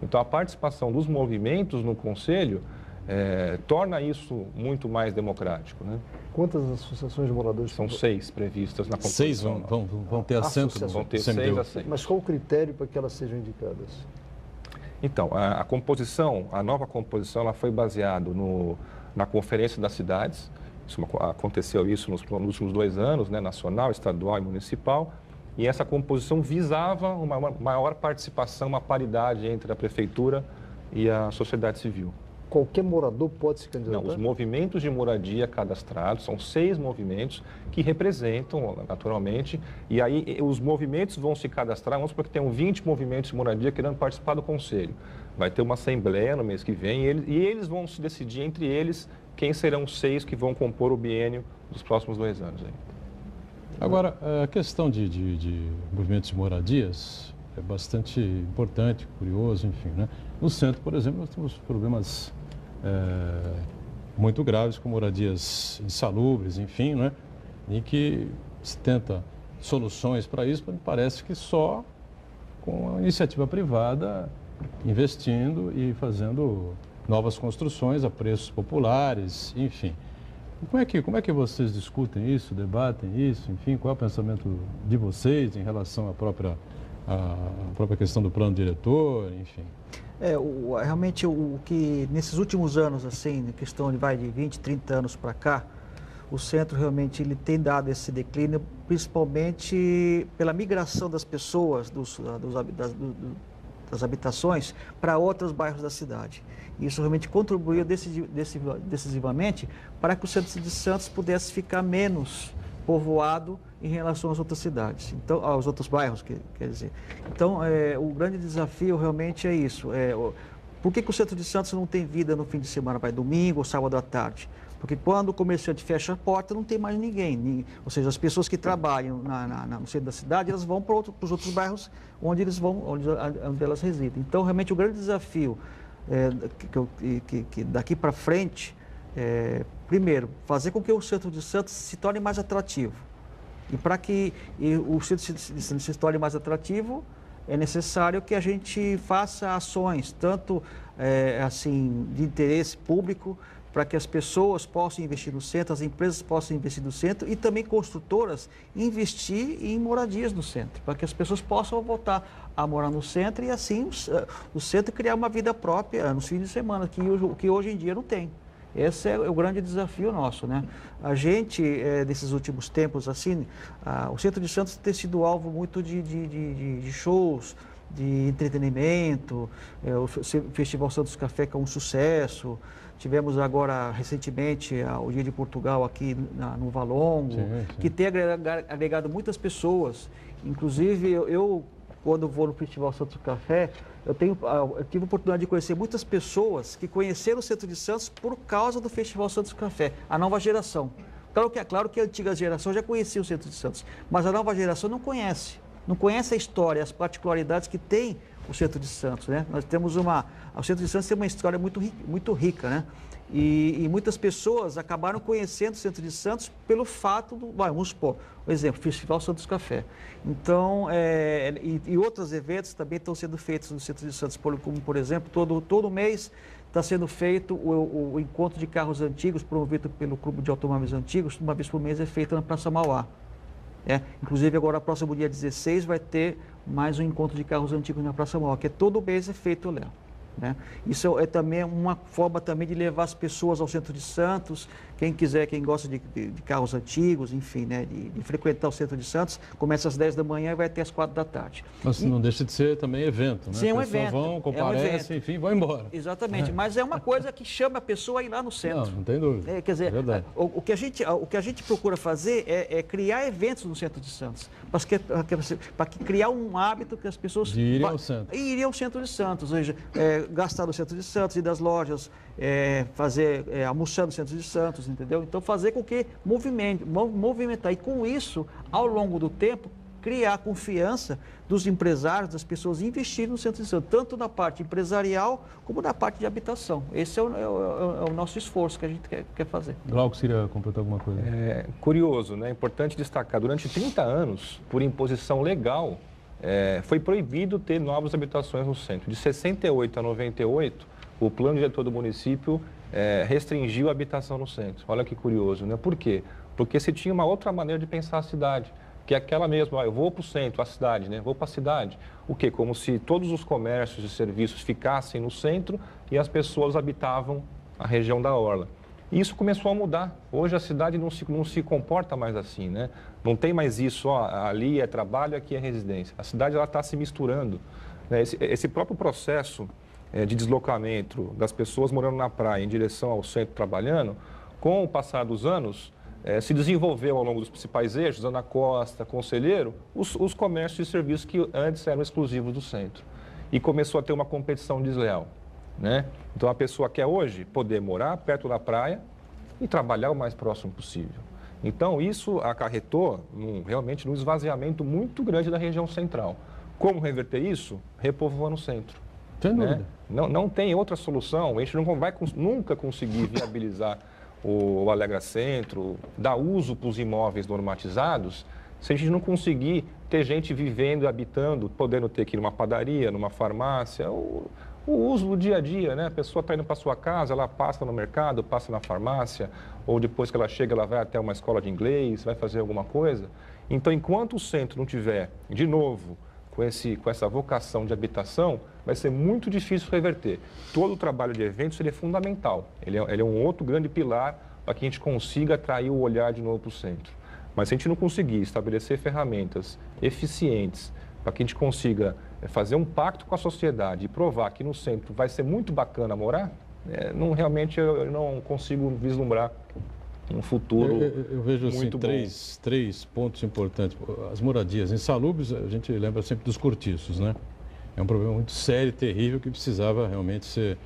Então, a participação dos movimentos no Conselho torna isso muito mais democrático. Né? Quantas associações de moradores? São 6 previstas na composição. 6 vão ter assento no Vão ter CMDU. 6 assentos. Mas qual o critério para que elas sejam indicadas? Então, a composição, a nova composição, ela foi baseada na Conferência das Cidades. Aconteceu isso nos últimos 2 anos, né, nacional, estadual e municipal. E essa composição visava uma maior participação, uma paridade entre a prefeitura e a sociedade civil. Qualquer morador pode se candidatar? Não, os movimentos de moradia cadastrados, são 6 movimentos que representam, naturalmente, e aí os movimentos vão se cadastrar, vamos supor que tenham 20 movimentos de moradia querendo participar do conselho. Vai ter uma assembleia no mês que vem e eles vão se decidir entre eles quem serão os 6 que vão compor o biênio dos próximos 2 anos. Aí. Agora, a questão de movimentos de moradias é bastante importante, curioso, enfim, né? No centro, por exemplo, nós temos problemas muito graves com moradias insalubres, enfim, né? Em que se tenta soluções para isso, mas parece que só com a iniciativa privada investindo e fazendo novas construções a preços populares, enfim. Como é que vocês discutem isso, debatem isso, enfim, qual é o pensamento de vocês em relação à própria questão do plano diretor, enfim? Realmente o que nesses últimos anos, assim, na questão de 20, 30 anos para cá, o centro realmente ele tem dado esse declínio, principalmente pela migração das pessoas, das habitações para outros bairros da cidade. Isso realmente contribuiu decisivamente para que o centro de Santos pudesse ficar menos povoado em relação às outras cidades, então aos outros bairros, quer dizer. Então, o grande desafio realmente é isso. Por que o centro de Santos não tem vida no fim de semana, vai domingo ou sábado à tarde? Porque quando o comerciante fecha a porta, não tem mais ninguém. Ou seja, as pessoas que trabalham no centro da cidade, elas vão para os outros bairros onde elas residem. Então, realmente, o grande desafio que daqui para frente primeiro, fazer com que o centro de Santos se torne mais atrativo. E para que o centro de Santos se torne mais atrativo, é necessário que a gente faça ações, tanto assim, de interesse público, para que as pessoas possam investir no centro, as empresas possam investir no centro e também construtoras investir em moradias no centro, para que as pessoas possam voltar a morar no centro e assim o centro criar uma vida própria nos fins de semana, que hoje em dia não tem. Esse é o grande desafio nosso, né? A gente, nesses últimos tempos, assim, o centro de Santos tem sido alvo muito de shows, de entretenimento, o Festival Santos Café, que é um sucesso. Tivemos agora, recentemente, o Dia de Portugal aqui no Valongo, que tem agregado muitas pessoas. Inclusive, eu quando vou no Festival Santos Café, eu tive a oportunidade de conhecer muitas pessoas que conheceram o Centro de Santos por causa do Festival Santos Café, a nova geração. Claro que a antiga geração já conhecia o Centro de Santos, mas a nova geração não conhece a história, as particularidades que tem o Centro de Santos, né? Nós temos o Centro de Santos tem uma história muito rica, né? E muitas pessoas acabaram conhecendo o Centro de Santos pelo fato vamos supor, por exemplo, Festival Santos Café. Então, e outros eventos também estão sendo feitos no Centro de Santos, como por exemplo, todo mês está sendo feito o encontro de carros antigos, promovido pelo Clube de Automóveis Antigos, uma vez por mês é feito na Praça Mauá. Inclusive agora, próximo dia 16, vai ter mais um encontro de carros antigos na Praça Mauá, que todo mês é feito lá. Né? Isso é também uma forma também de levar as pessoas ao Centro de Santos. Quem quiser, quem gosta de carros antigos, enfim, né? de frequentar o Centro de Santos, começa às 10 da manhã e vai até às 4 da tarde. Mas não deixa de ser também evento, né? Sim, é um evento. Vão, comparecem, enfim, vão embora. Exatamente, mas é uma coisa que chama a pessoa a ir lá no centro. Não tem dúvida. Quer dizer, verdade. o que a gente procura fazer é criar eventos no Centro de Santos, para criar um hábito que as pessoas irem ao centro. Iriam ao Centro de Santos, ou seja, gastar no Centro de Santos, ir das lojas, almoçar no Centro de Santos, entendeu? Então, fazer com que movimentar. E com isso, ao longo do tempo, criar confiança dos empresários, das pessoas investirem no Centro de Santos, tanto na parte empresarial como na parte de habitação. Esse é o nosso esforço que a gente quer fazer. Glauco, queria completar alguma coisa? Curioso, né? É importante destacar, durante 30 anos, por imposição legal, foi proibido ter novas habitações no centro. De 68 a 98, o plano diretor do município restringiu a habitação no centro. Olha que curioso, né? Por quê? Porque se tinha uma outra maneira de pensar a cidade, que é aquela mesma, eu vou para o centro, a cidade, né? Vou para a cidade. O quê? Como se todos os comércios e serviços ficassem no centro e as pessoas habitavam a região da orla. E isso começou a mudar. Hoje a cidade não se comporta mais assim, né? Não tem mais isso, ali é trabalho, aqui é residência. A cidade está se misturando, né? Esse próprio processo de deslocamento das pessoas morando na praia em direção ao centro trabalhando, com o passar dos anos, se desenvolveu ao longo dos principais eixos, Ana Costa, Conselheiro, os comércios e serviços que antes eram exclusivos do centro. E começou a ter uma competição desleal, né? Então a pessoa quer hoje poder morar perto da praia e trabalhar o mais próximo possível. Então isso acarretou realmente num esvaziamento muito grande da região central. Como reverter isso? Repovoando o centro. Sem dúvida. Não tem outra solução, a gente não vai nunca conseguir viabilizar o Alegra Centro, dar uso para os imóveis normatizados, se a gente não conseguir ter gente vivendo e habitando, podendo ter que ir numa padaria, numa farmácia, o uso do dia a dia, né? A pessoa está indo para sua casa, ela passa no mercado, passa na farmácia, ou depois que ela chega, ela vai até uma escola de inglês, vai fazer alguma coisa. Então, enquanto o centro não tiver, de novo, com essa vocação de habitação, vai ser muito difícil reverter. Todo o trabalho de eventos ele é fundamental. Ele é um outro grande pilar para que a gente consiga atrair o olhar de novo para o centro. Mas se a gente não conseguir estabelecer ferramentas eficientes para que a gente consiga fazer um pacto com a sociedade e provar que no centro vai ser muito bacana morar, realmente eu não consigo vislumbrar um futuro eu vejo assim, muito bom. três pontos importantes. As moradias insalubres, a gente lembra sempre dos cortiços, né? É um problema muito sério, terrível, que precisava realmente ser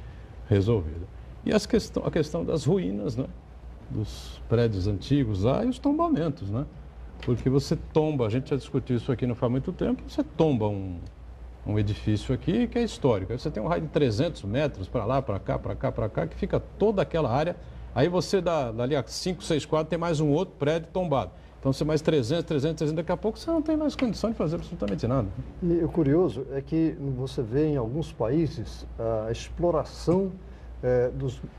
resolvido. E a questão das ruínas, né? Dos prédios antigos lá e os tombamentos, né? Porque você tomba, a gente já discutiu isso aqui não faz muito tempo, você tomba um edifício aqui que é histórico. Aí você tem um raio de 300 metros para lá, para cá, para cá, para cá, que fica toda aquela área. Aí você, dali a 5, 6 quadros, tem mais um outro prédio tombado. Então, você mais 300, daqui a pouco você não tem mais condição de fazer absolutamente nada. E o curioso é que você vê em alguns países a exploração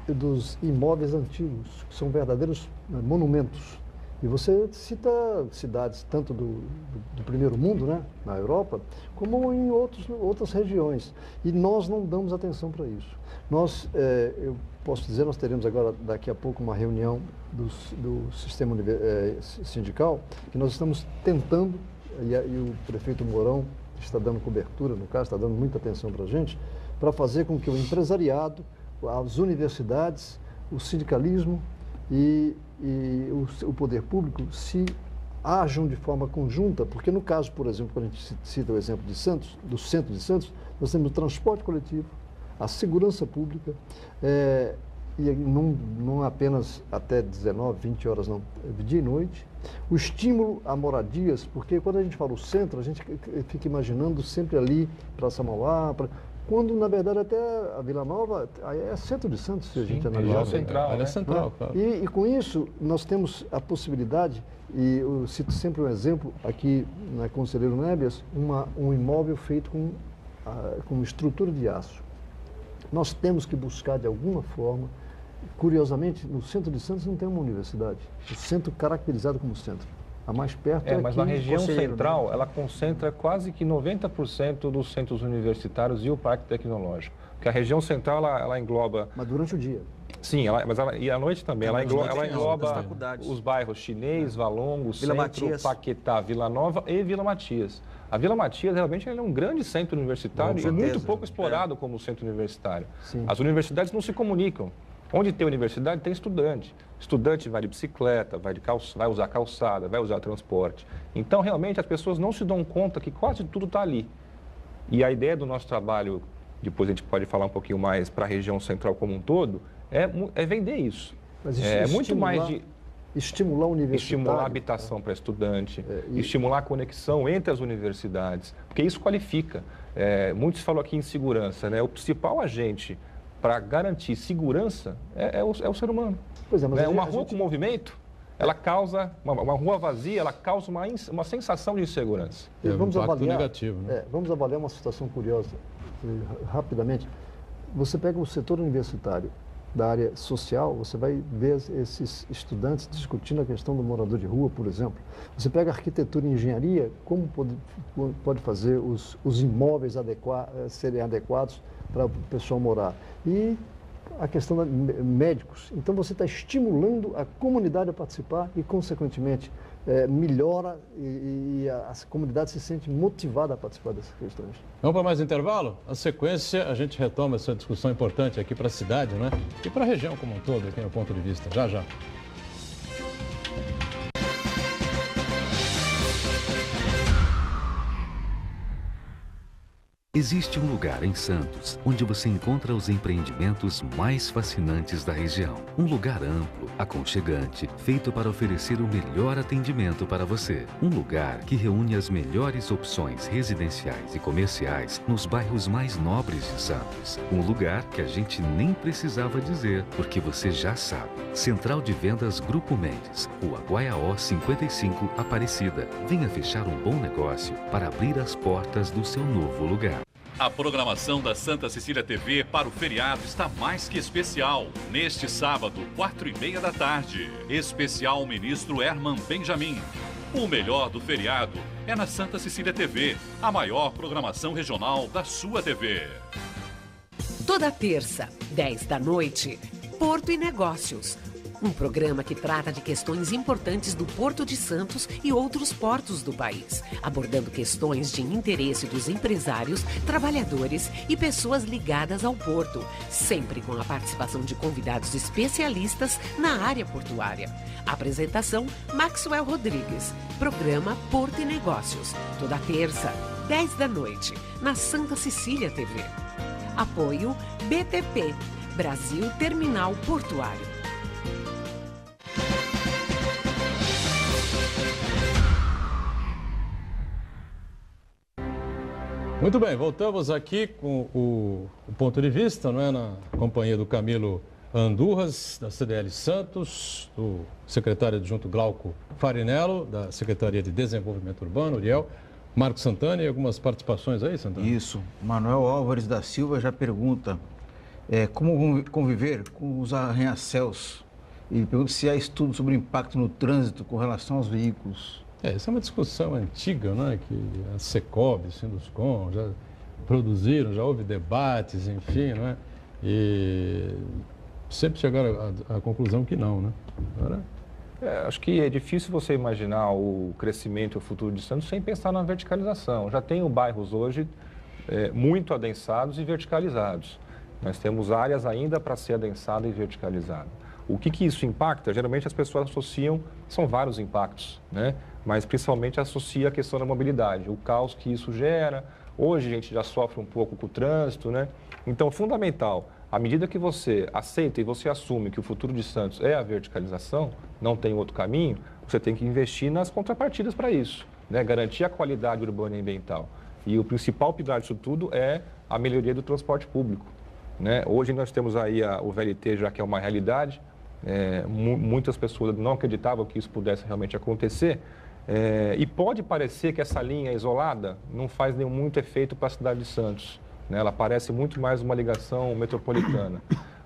dos imóveis antigos, que são verdadeiros monumentos. E você cita cidades tanto do primeiro mundo, né, na Europa, como em outras regiões. E nós não damos atenção para isso. Eu posso dizer, nós teremos agora, daqui a pouco, uma reunião do sistema sindical, que nós estamos tentando, e o prefeito Mourão está dando cobertura, no caso, está dando muita atenção para a gente, para fazer com que o empresariado, as universidades, o sindicalismo e o poder público se ajam de forma conjunta, porque no caso, por exemplo, quando a gente cita o exemplo de Santos, do centro de Santos, nós temos o transporte coletivo, a segurança pública, e não apenas até 19, 20 horas, não, dia e noite. O estímulo a moradias, porque quando a gente fala o centro, a gente fica imaginando sempre ali, Praça Mauá, quando na verdade até a Vila Nova é centro de Santos, se a gente analisar. É central, área central, claro. E com isso, nós temos a possibilidade, e eu cito sempre um exemplo aqui na Conselheiro Nébias, um imóvel feito com estrutura de aço. Nós temos que buscar de alguma forma. Curiosamente, no centro de Santos não tem uma universidade. O centro caracterizado como centro. A mais perto é mas aqui, na região Conselheiro, central, né? ela concentra quase que 90% dos centros universitários e o parque tecnológico. Porque a região central, ela engloba... Mas durante o dia. Sim, e à noite também. Ela engloba faculdades. os bairros Chinês, Valongo, Vila Centro, Matias. Paquetá, Vila Nova e Vila Matias. A Vila Matias realmente é um grande centro universitário Com e muito certeza. pouco explorado como centro universitário. Sim. As universidades não se comunicam. Onde tem universidade, tem estudante. Estudante vai de bicicleta, vai usar calçada, vai usar transporte. Então, realmente, as pessoas não se dão conta que quase tudo está ali. E a ideia do nosso trabalho, depois a gente pode falar um pouquinho mais para a região central como um todo, é vender isso. Mas É muito mais de estimular o universitário. estimular a habitação para estudante, estimular a conexão entre as universidades, porque isso qualifica. Muito se falou aqui em segurança, né? O principal agente para garantir segurança é o ser humano. Pois é, mas Uma rua com movimento, ela causa, uma rua vazia, ela causa uma sensação de insegurança. E vamos impacto avaliar, negativo, né? vamos avaliar uma situação curiosa, rapidamente. Você pega o setor universitário da área social, você vai ver esses estudantes discutindo a questão do morador de rua, por exemplo. Você pega arquitetura e engenharia, como pode fazer os imóveis serem adequados para o pessoal morar. E a questão de médicos. Então, você está estimulando a comunidade a participar e, consequentemente, melhora e a comunidade se sente motivada a participar dessas questões. Vamos para mais intervalo? Na sequência, a gente retoma essa discussão importante aqui para a cidade, né? E para a região como um todo, aqui no ponto de vista. Já, já. Existe um lugar em Santos onde você encontra os empreendimentos mais fascinantes da região. Um lugar amplo, aconchegante, feito para oferecer o melhor atendimento para você. Um lugar que reúne as melhores opções residenciais e comerciais nos bairros mais nobres de Santos. Um lugar que a gente nem precisava dizer, porque você já sabe. Central de Vendas Grupo Mendes, Rua Guaiaó 55, Aparecida. Venha fechar um bom negócio para abrir as portas do seu novo lugar. A programação da Santa Cecília TV para o feriado está mais que especial. Neste sábado, 4h30 da tarde, especial Ministro Herman Benjamin. O melhor do feriado é na Santa Cecília TV, a maior programação regional da sua TV. Toda terça, 10 da noite, Porto e Negócios. Um programa que trata de questões importantes do Porto de Santos e outros portos do país, abordando questões de interesse dos empresários, trabalhadores e pessoas ligadas ao porto, sempre com a participação de convidados especialistas na área portuária. Apresentação, Maxwell Rodrigues. Programa Porto e Negócios. Toda terça, 10 da noite, na Santa Cecília TV. Apoio BTP, Brasil Terminal Portuário. Muito bem, voltamos aqui com o ponto de vista, não é? Na companhia do Camilo Andurras, da CDL Santos, do secretário adjunto Glauco Farinello, da Secretaria de Desenvolvimento Urbano, Uriel, Marcos Santana e algumas participações aí, Santana? Isso. Manuel Álvares da Silva já pergunta como conviver com os arranha-céus. E pergunta se há estudo sobre o impacto no trânsito com relação aos veículos. Essa é uma discussão antiga, né? Que a Secob, o Sinduscom já produziram, já houve debates, enfim, né? E sempre chegaram à conclusão que não, né? Agora, Acho que é difícil você imaginar o crescimento e o futuro de Santos sem pensar na verticalização. Já tem bairros hoje muito adensados e verticalizados. Nós temos áreas ainda para ser adensada e verticalizada. O que isso impacta? Geralmente as pessoas associam, são vários impactos, né? Mas principalmente associa a questão da mobilidade, o caos que isso gera. Hoje a gente já sofre um pouco com o trânsito, né? Então, fundamental, à medida que você aceita e você assume que o futuro de Santos é a verticalização, não tem outro caminho, você tem que investir nas contrapartidas para isso, né? Garantir a qualidade urbana e ambiental. E o principal pilar disso tudo é a melhoria do transporte público, né? Hoje nós temos aí o VLT já que é uma realidade, muitas pessoas não acreditavam que isso pudesse realmente acontecer, e pode parecer que essa linha isolada não faz muito efeito para a cidade de Santos, né? Ela parece muito mais uma ligação metropolitana,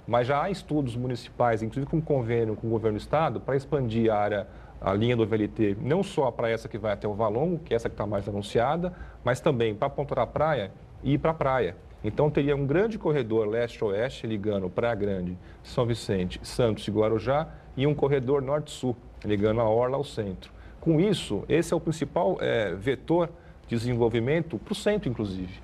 mas já há estudos municipais, inclusive com convênio com o governo do estado, para expandir a linha do VLT, não só para essa que vai até o Valongo, que é essa que está mais anunciada, mas também para Ponta da Praia e para a praia. Então, teria um grande corredor leste-oeste ligando Praia Grande, São Vicente, Santos e Guarujá e um corredor norte-sul ligando a orla ao centro. Com isso, esse é o principal vetor de desenvolvimento para o centro, inclusive,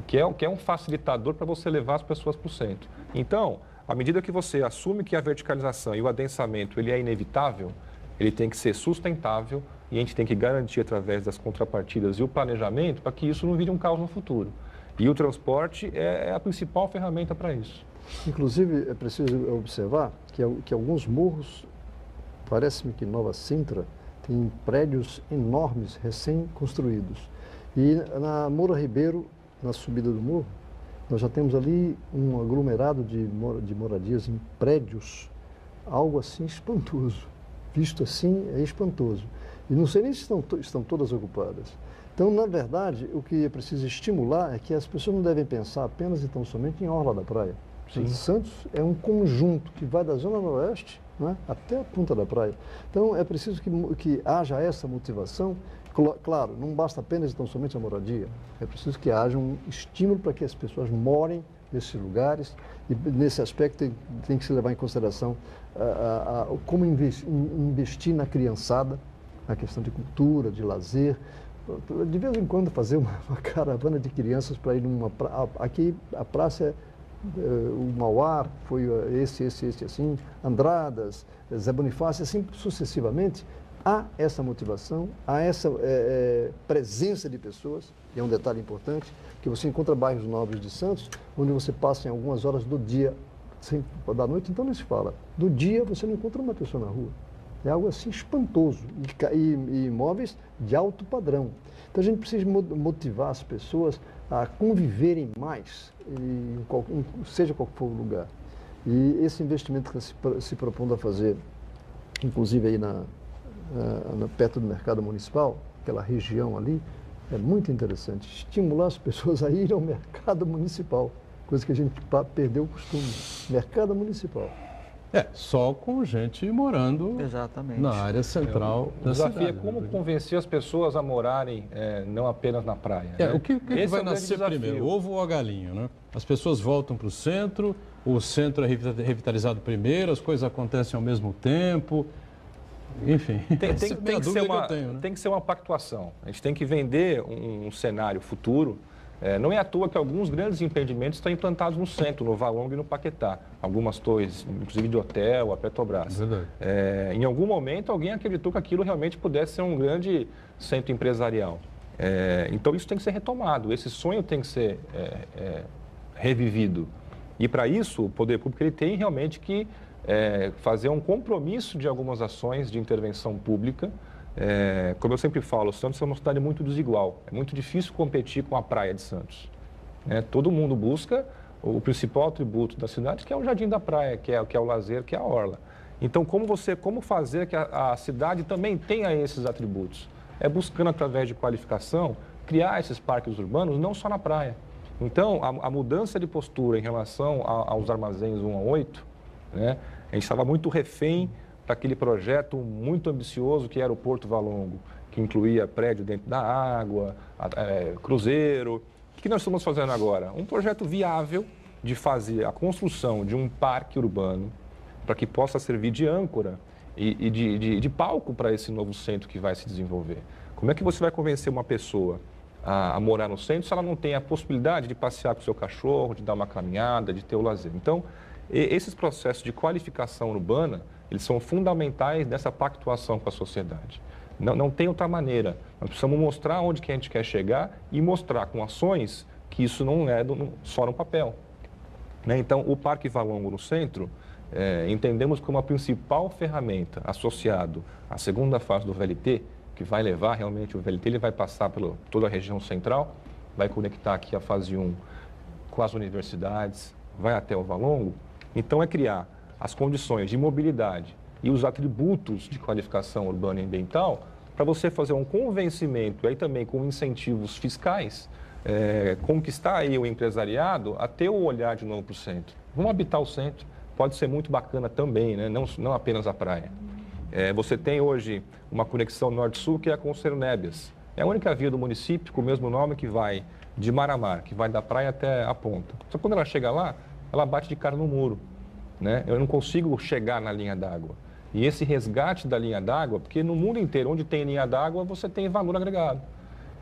que é um facilitador para você levar as pessoas para o centro. Então, à medida que você assume que a verticalização e o adensamento ele é inevitável, ele tem que ser sustentável e a gente tem que garantir através das contrapartidas e o planejamento para que isso não vire um caos no futuro. E o transporte é a principal ferramenta para isso. Inclusive, é preciso observar que alguns morros, parece-me que Nova Sintra, tem prédios enormes, recém-construídos. E na Moura Ribeiro, na subida do morro, nós já temos ali um aglomerado de moradias em prédios, algo assim espantoso. Visto assim, é espantoso. E não sei nem se estão todas ocupadas. Então, na verdade, o que é preciso estimular é que as pessoas não devem pensar apenas e tão somente em orla da praia. Sim. Santos é um conjunto que vai da zona noroeste, né, até a ponta da praia. Então, é preciso que haja essa motivação. Claro, não basta apenas e tão somente a moradia. É preciso que haja um estímulo para que as pessoas morem nesses lugares. E, nesse aspecto, tem que se levar em consideração como investir na criançada, na questão de cultura, de lazer. De vez em quando fazer uma caravana de crianças para ir numa praça. Aqui a praça é o Mauá, foi esse assim, Andradas, Zé Bonifácio, assim sucessivamente. Há essa motivação, há essa presença de pessoas, e é um detalhe importante, que você encontra bairros nobres de Santos, onde você passa em algumas horas do dia, da noite então nem se fala, do dia você não encontra uma pessoa na rua. É algo assim espantoso, e imóveis de alto padrão. Então a gente precisa motivar as pessoas a conviverem mais, seja qual for o lugar. E esse investimento que se propondo a fazer, inclusive aí perto do mercado municipal, aquela região ali, é muito interessante. Estimular as pessoas a irem ao mercado municipal, coisa que a gente perdeu o costume. Mercado municipal. Só com gente morando exatamente na área central da cidade. O desafio é como convencer as pessoas a morarem não apenas na praia. Né? O que vai nascer primeiro, ovo ou a galinha, né? As pessoas voltam para o centro é revitalizado primeiro, as coisas acontecem ao mesmo tempo, enfim. Tem que ser uma pactuação. A gente tem que vender um cenário futuro. Não é à toa que alguns grandes empreendimentos estão implantados no centro, no Valongo e no Paquetá. Algumas torres, inclusive de hotel, a Petrobras. Em algum momento, alguém acreditou que aquilo realmente pudesse ser um grande centro empresarial. Então, isso tem que ser retomado. Esse sonho tem que ser revivido. E, para isso, o poder público ele tem realmente que fazer um compromisso de algumas ações de intervenção pública. Como eu sempre falo, Santos é uma cidade muito desigual. É muito difícil competir com a praia de Santos. Todo mundo busca o principal atributo da cidade, que é o jardim da praia, que é o lazer, que é a orla. Então, como fazer que a cidade também tenha esses atributos? É buscando, através de qualificação, criar esses parques urbanos, não só na praia. Então, a mudança de postura em relação aos armazéns 1 a 8, né, a gente estava muito refém daquele projeto muito ambicioso que era o Porto Valongo, que incluía prédio dentro da água, cruzeiro. O que nós estamos fazendo agora? Um projeto viável de fazer a construção de um parque urbano para que possa servir de âncora e de palco para esse novo centro que vai se desenvolver. Como é que você vai convencer uma pessoa a morar no centro se ela não tem a possibilidade de passear com o seu cachorro, de dar uma caminhada, de ter o lazer? Então, esses processos de qualificação urbana, eles são fundamentais nessa pactuação com a sociedade. Não tem outra maneira. Nós precisamos mostrar onde que a gente quer chegar e mostrar com ações que isso não é só no papel. Né? Então, o Parque Valongo no centro, entendemos como a principal ferramenta associado à segunda fase do VLT, que vai levar realmente o VLT, ele vai passar por toda a região central, vai conectar aqui a fase 1 com as universidades, vai até o Valongo. Então, é criar as condições de mobilidade e os atributos de qualificação urbana e ambiental para você fazer um convencimento, aí também com incentivos fiscais, conquistar aí o empresariado a ter o olhar de novo para o centro. Vamos habitar o centro, pode ser muito bacana também, né? Não apenas a praia. Você tem hoje uma conexão norte-sul que é a Conselheiro Nébias. É a única via do município com o mesmo nome que vai de mar a mar, que vai da praia até a ponta. Só que quando ela chega lá, ela bate de cara no muro. Né? Eu não consigo chegar na linha d'água. E esse resgate da linha d'água, porque no mundo inteiro, onde tem linha d'água, você tem valor agregado.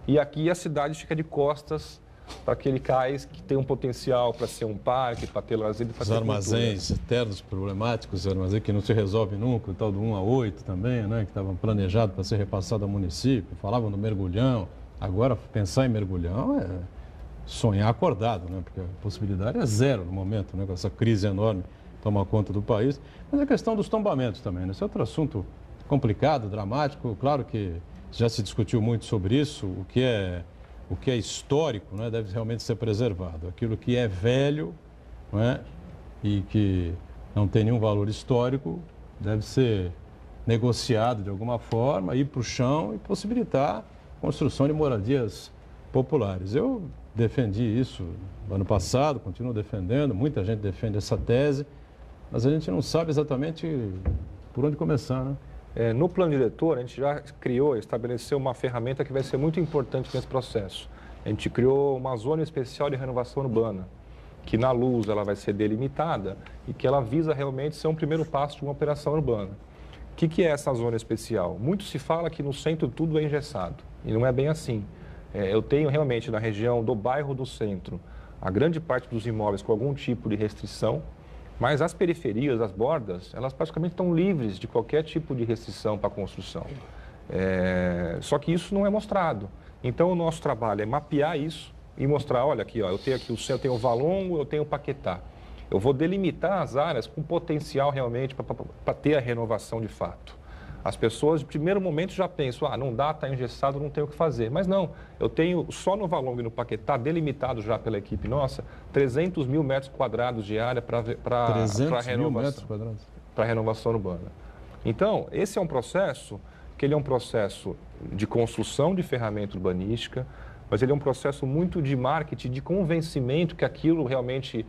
E aqui a cidade fica de costas para aquele cais que tem um potencial para ser um parque, para ter lazer e para ter armazéns eternos problemáticos, armazéns que não se resolve nunca, o tal do 1 a 8 também, né, que estavam planejados para ser repassado ao município, falavam do mergulhão. Agora, pensar em mergulhão é sonhar acordado, né, porque a possibilidade é zero no momento, né, com essa crise enorme toma conta do país. Mas a questão dos tombamentos também, né? Esse é outro assunto complicado, dramático. Claro que já se discutiu muito sobre isso. O que é histórico, né, deve realmente ser preservado. Aquilo que é velho, não é, e que não tem nenhum valor histórico deve ser negociado de alguma forma, ir para o chão e possibilitar a construção de moradias populares. Eu defendi isso ano passado, continuo defendendo, muita gente defende essa tese, mas a gente não sabe exatamente por onde começar, né? No plano diretor, a gente já criou, estabeleceu uma ferramenta que vai ser muito importante nesse processo. A gente criou uma zona especial de renovação urbana, que na luz ela vai ser delimitada e que ela visa realmente ser um primeiro passo de uma operação urbana. O que é essa zona especial? Muito se fala que no centro tudo é engessado, e não é bem assim. Eu tenho realmente na região do bairro do centro, a grande parte dos imóveis com algum tipo de restrição, mas as periferias, as bordas, elas praticamente estão livres de qualquer tipo de restrição para a construção. Só que isso não é mostrado. Então, o nosso trabalho é mapear isso e mostrar, olha aqui, ó, eu tenho aqui o centro, eu tenho o Valongo, eu tenho o Paquetá. Eu vou delimitar as áreas com potencial realmente para ter a renovação de fato. As pessoas, de primeiro momento, já pensam, não dá, está engessado, não tem o que fazer. Mas não, eu tenho só no Valongo e no Paquetá, delimitado já pela equipe nossa, 300 mil metros quadrados de área para renovação urbana. Então, esse é um processo que ele é um processo de construção de ferramenta urbanística, mas ele é um processo muito de marketing, de convencimento que aquilo realmente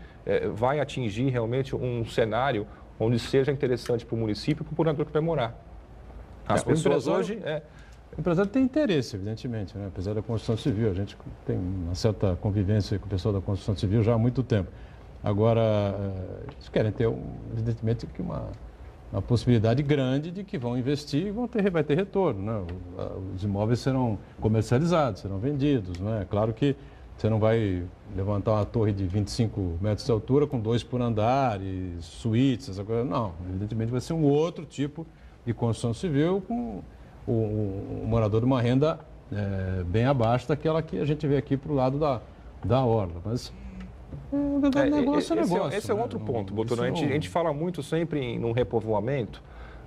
vai atingir realmente um cenário onde seja interessante para o município e para o morador que vai morar. As pessoas hoje... O empresário tem interesse, evidentemente, né? Apesar da construção civil. A gente tem uma certa convivência com o pessoal da construção civil já há muito tempo. Agora, eles querem ter, evidentemente, que uma possibilidade grande de que vão investir e vai ter retorno, né? Os imóveis serão comercializados, serão vendidos, né? Claro que você não vai levantar uma torre de 25 metros de altura com 2 por andar e suítes, essa coisa. Não, evidentemente vai ser um outro tipo de construção civil com o morador de uma renda bem abaixo daquela que a gente vê aqui para o lado da orla. Mas negócio é negócio. Esse é um outro ponto, Boturno. A gente fala muito sempre num repovoamento,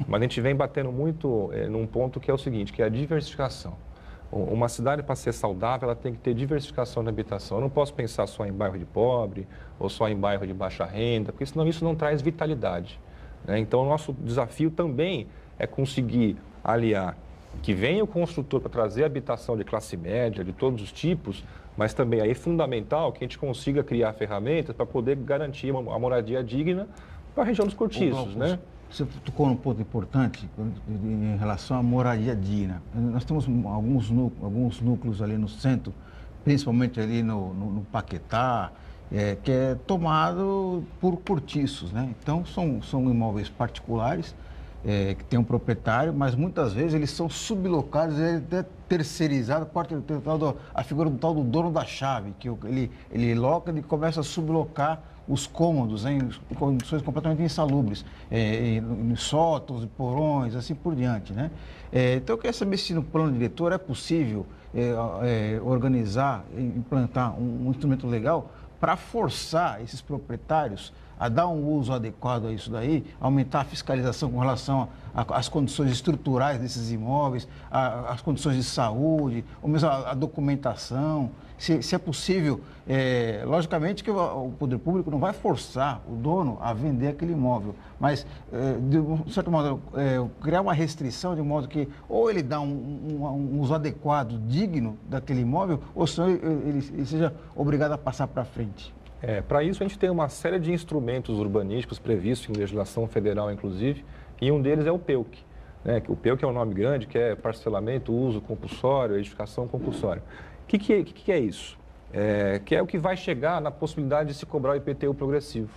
mas a gente vem batendo muito num ponto que é o seguinte, que é a diversificação. Uma cidade, para ser saudável, ela tem que ter diversificação de habitação. Eu não posso pensar só em bairro de pobre ou só em bairro de baixa renda, porque senão isso não traz vitalidade. Né? Então, o nosso desafio também é conseguir aliar que venha o construtor para trazer habitação de classe média, de todos os tipos, mas também aí é fundamental que a gente consiga criar ferramentas para poder garantir a moradia digna para a região dos cortiços, né? Você tocou num ponto importante em relação à moradia digna. Nós temos alguns núcleos ali no centro, principalmente ali no Paquetá, que é tomado por cortiços, né? Então, são imóveis particulares que tem um proprietário, mas muitas vezes eles são sublocados, até terceirizados, a figura do tal do dono da chave, que ele loca e começa a sublocar os cômodos, em condições completamente insalubres, em sótãos, porões, assim por diante, né? Então eu queria saber se no plano diretor é possível organizar, implantar um instrumento legal para forçar esses proprietários a dar um uso adequado a isso daí, aumentar a fiscalização com relação às condições estruturais desses imóveis, às condições de saúde, ou mesmo a documentação. Se é possível, logicamente que o poder público não vai forçar o dono a vender aquele imóvel, mas, de um certo modo, criar uma restrição de modo que ou ele dá um uso adequado, digno daquele imóvel, ou senão ele seja obrigado a passar para frente. Para isso, a gente tem uma série de instrumentos urbanísticos previstos em legislação federal, inclusive, e um deles é o PEUC. Né? O PEUC é um nome grande, que é parcelamento, uso compulsório, edificação compulsória. O que é isso? Que é o que vai chegar na possibilidade de se cobrar o IPTU progressivo.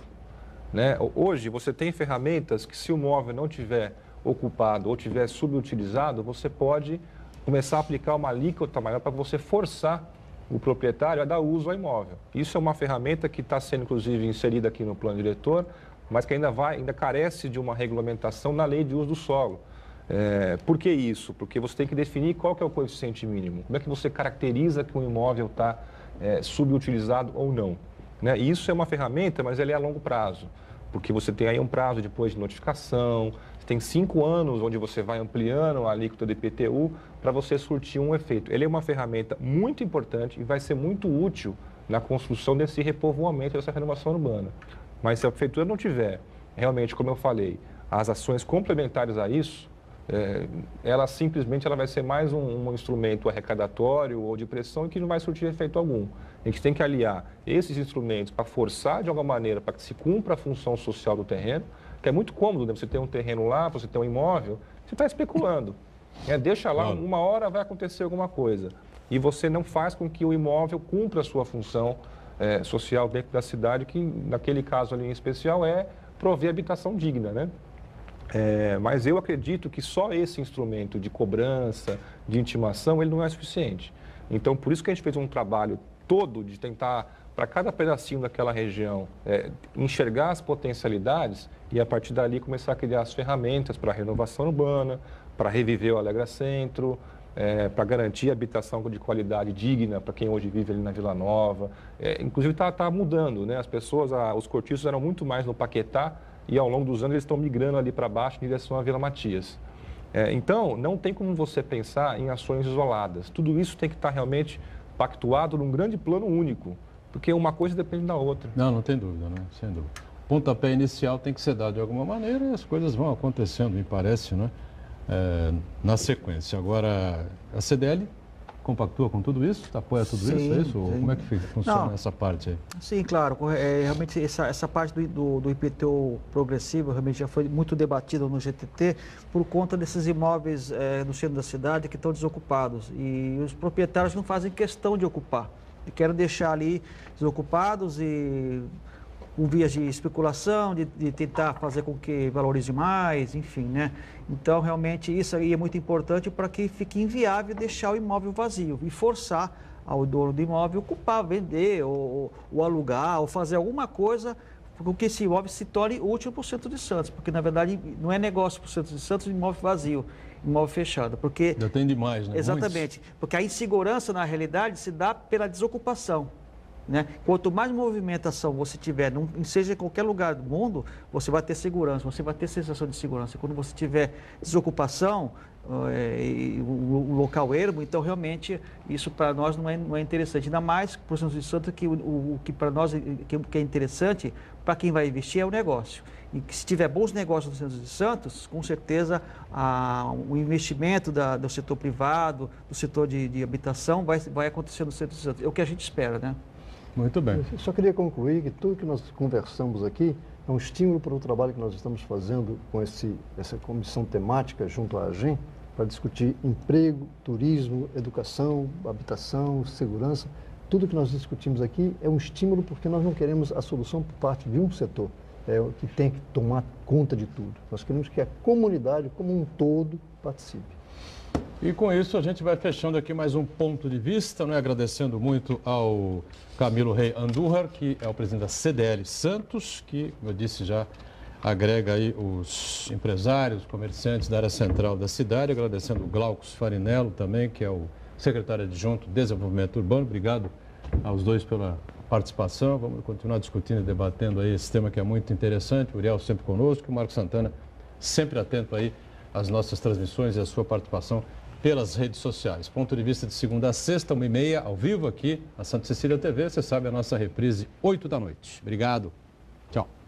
Né? Hoje, você tem ferramentas que, se o imóvel não tiver ocupado ou tiver subutilizado, você pode começar a aplicar uma alíquota maior para você forçar o proprietário a dar uso ao imóvel. Isso é uma ferramenta que está sendo, inclusive, inserida aqui no plano diretor, mas que ainda carece de uma regulamentação na lei de uso do solo. Por que isso? Porque você tem que definir qual que é o coeficiente mínimo. Como é que você caracteriza que um imóvel está subutilizado ou não? Né? E isso é uma ferramenta, mas ela é a longo prazo, porque você tem aí um prazo depois de notificação, você tem 5 anos onde você vai ampliando a alíquota do IPTU para você surtir um efeito. Ele é uma ferramenta muito importante e vai ser muito útil na construção desse repovoamento, dessa renovação urbana. Mas se a prefeitura não tiver, realmente, como eu falei, as ações complementares a isso, ela simplesmente vai ser mais um instrumento arrecadatório ou de pressão e que não vai surtir efeito algum. A gente tem que aliar esses instrumentos para forçar de alguma maneira para que se cumpra a função social do terreno, que é muito cômodo, né? Você tem um terreno lá, você tem um imóvel, você está especulando. Deixa lá, uma hora vai acontecer alguma coisa. E você não faz com que o imóvel cumpra a sua função social dentro da cidade, que naquele caso ali em especial é prover habitação digna, né? Mas eu acredito que só esse instrumento de cobrança, de intimação, ele não é suficiente. Então, por isso que a gente fez um trabalho todo de tentar, para cada pedacinho daquela região, enxergar as potencialidades e, a partir dali, começar a criar as ferramentas para a renovação urbana, para reviver o Alegra Centro, para garantir habitação de qualidade digna para quem hoje vive ali na Vila Nova. Inclusive, está mudando, né? As pessoas, os cortiços eram muito mais no Paquetá, e ao longo dos anos eles estão migrando ali para baixo em direção à Vila Matias. Então, não tem como você pensar em ações isoladas. Tudo isso tem que estar realmente pactuado num grande plano único, porque uma coisa depende da outra. Não tem dúvida, né? Sem dúvida. O pontapé inicial tem que ser dado de alguma maneira e as coisas vão acontecendo, me parece, né? Na sequência. Agora, a CDL compactua com tudo isso? Apoia tudo isso? É isso? Sim. Como é que funciona essa parte aí? Sim, claro. Realmente essa parte do IPTU progressivo realmente já foi muito debatida no GTT por conta desses imóveis no centro da cidade que estão desocupados. E os proprietários não fazem questão de ocupar. E querem deixar ali desocupados e com vias de especulação, de tentar fazer com que valorize mais, enfim, né? Então, realmente, isso aí é muito importante para que fique inviável deixar o imóvel vazio e forçar ao dono do imóvel ocupar, vender, ou alugar, ou fazer alguma coisa com que esse imóvel se torne útil para o centro de Santos, porque, na verdade, não é negócio para o centro de Santos imóvel vazio, imóvel fechado, porque... Já tem demais, né? Exatamente, muitos. Porque a insegurança, na realidade, se dá pela desocupação. Né? Quanto mais movimentação você tiver, seja em qualquer lugar do mundo, você vai ter segurança, você vai ter sensação de segurança. Quando você tiver desocupação, um local ermo, então realmente isso para nós não é interessante. Ainda mais para o Centro de Santos, que o que para nós que é interessante, para quem vai investir, é o negócio. E que se tiver bons negócios no Centro de Santos, com certeza o investimento do setor privado, do setor de habitação, vai acontecer no Centro de Santos. É o que a gente espera, né? Muito bem. Eu só queria concluir que tudo que nós conversamos aqui é um estímulo para o trabalho que nós estamos fazendo com essa comissão temática junto à AGEM para discutir emprego, turismo, educação, habitação, segurança. Tudo que nós discutimos aqui é um estímulo porque nós não queremos a solução por parte de um setor. é o que tem que tomar conta de tudo. Nós queremos que a comunidade como um todo participe. E com isso a gente vai fechando aqui mais um ponto de vista, né? Agradecendo muito ao Camilo Rey Andújar, que é o presidente da CDL Santos, que, como eu disse, já agrega aí os empresários, comerciantes da área central da cidade, agradecendo o Glaucus Farinello também, que é o secretário adjunto de Desenvolvimento Urbano. Obrigado aos dois pela participação. Vamos continuar discutindo e debatendo aí esse tema que é muito interessante. O Uriel sempre conosco, o Marcos Santana sempre atento aí às nossas transmissões e à sua participação pelas redes sociais. Ponto de vista de segunda a sexta, 1h30, ao vivo aqui na Santa Cecília TV. Você sabe, a nossa reprise, 8 da noite. Obrigado. Tchau.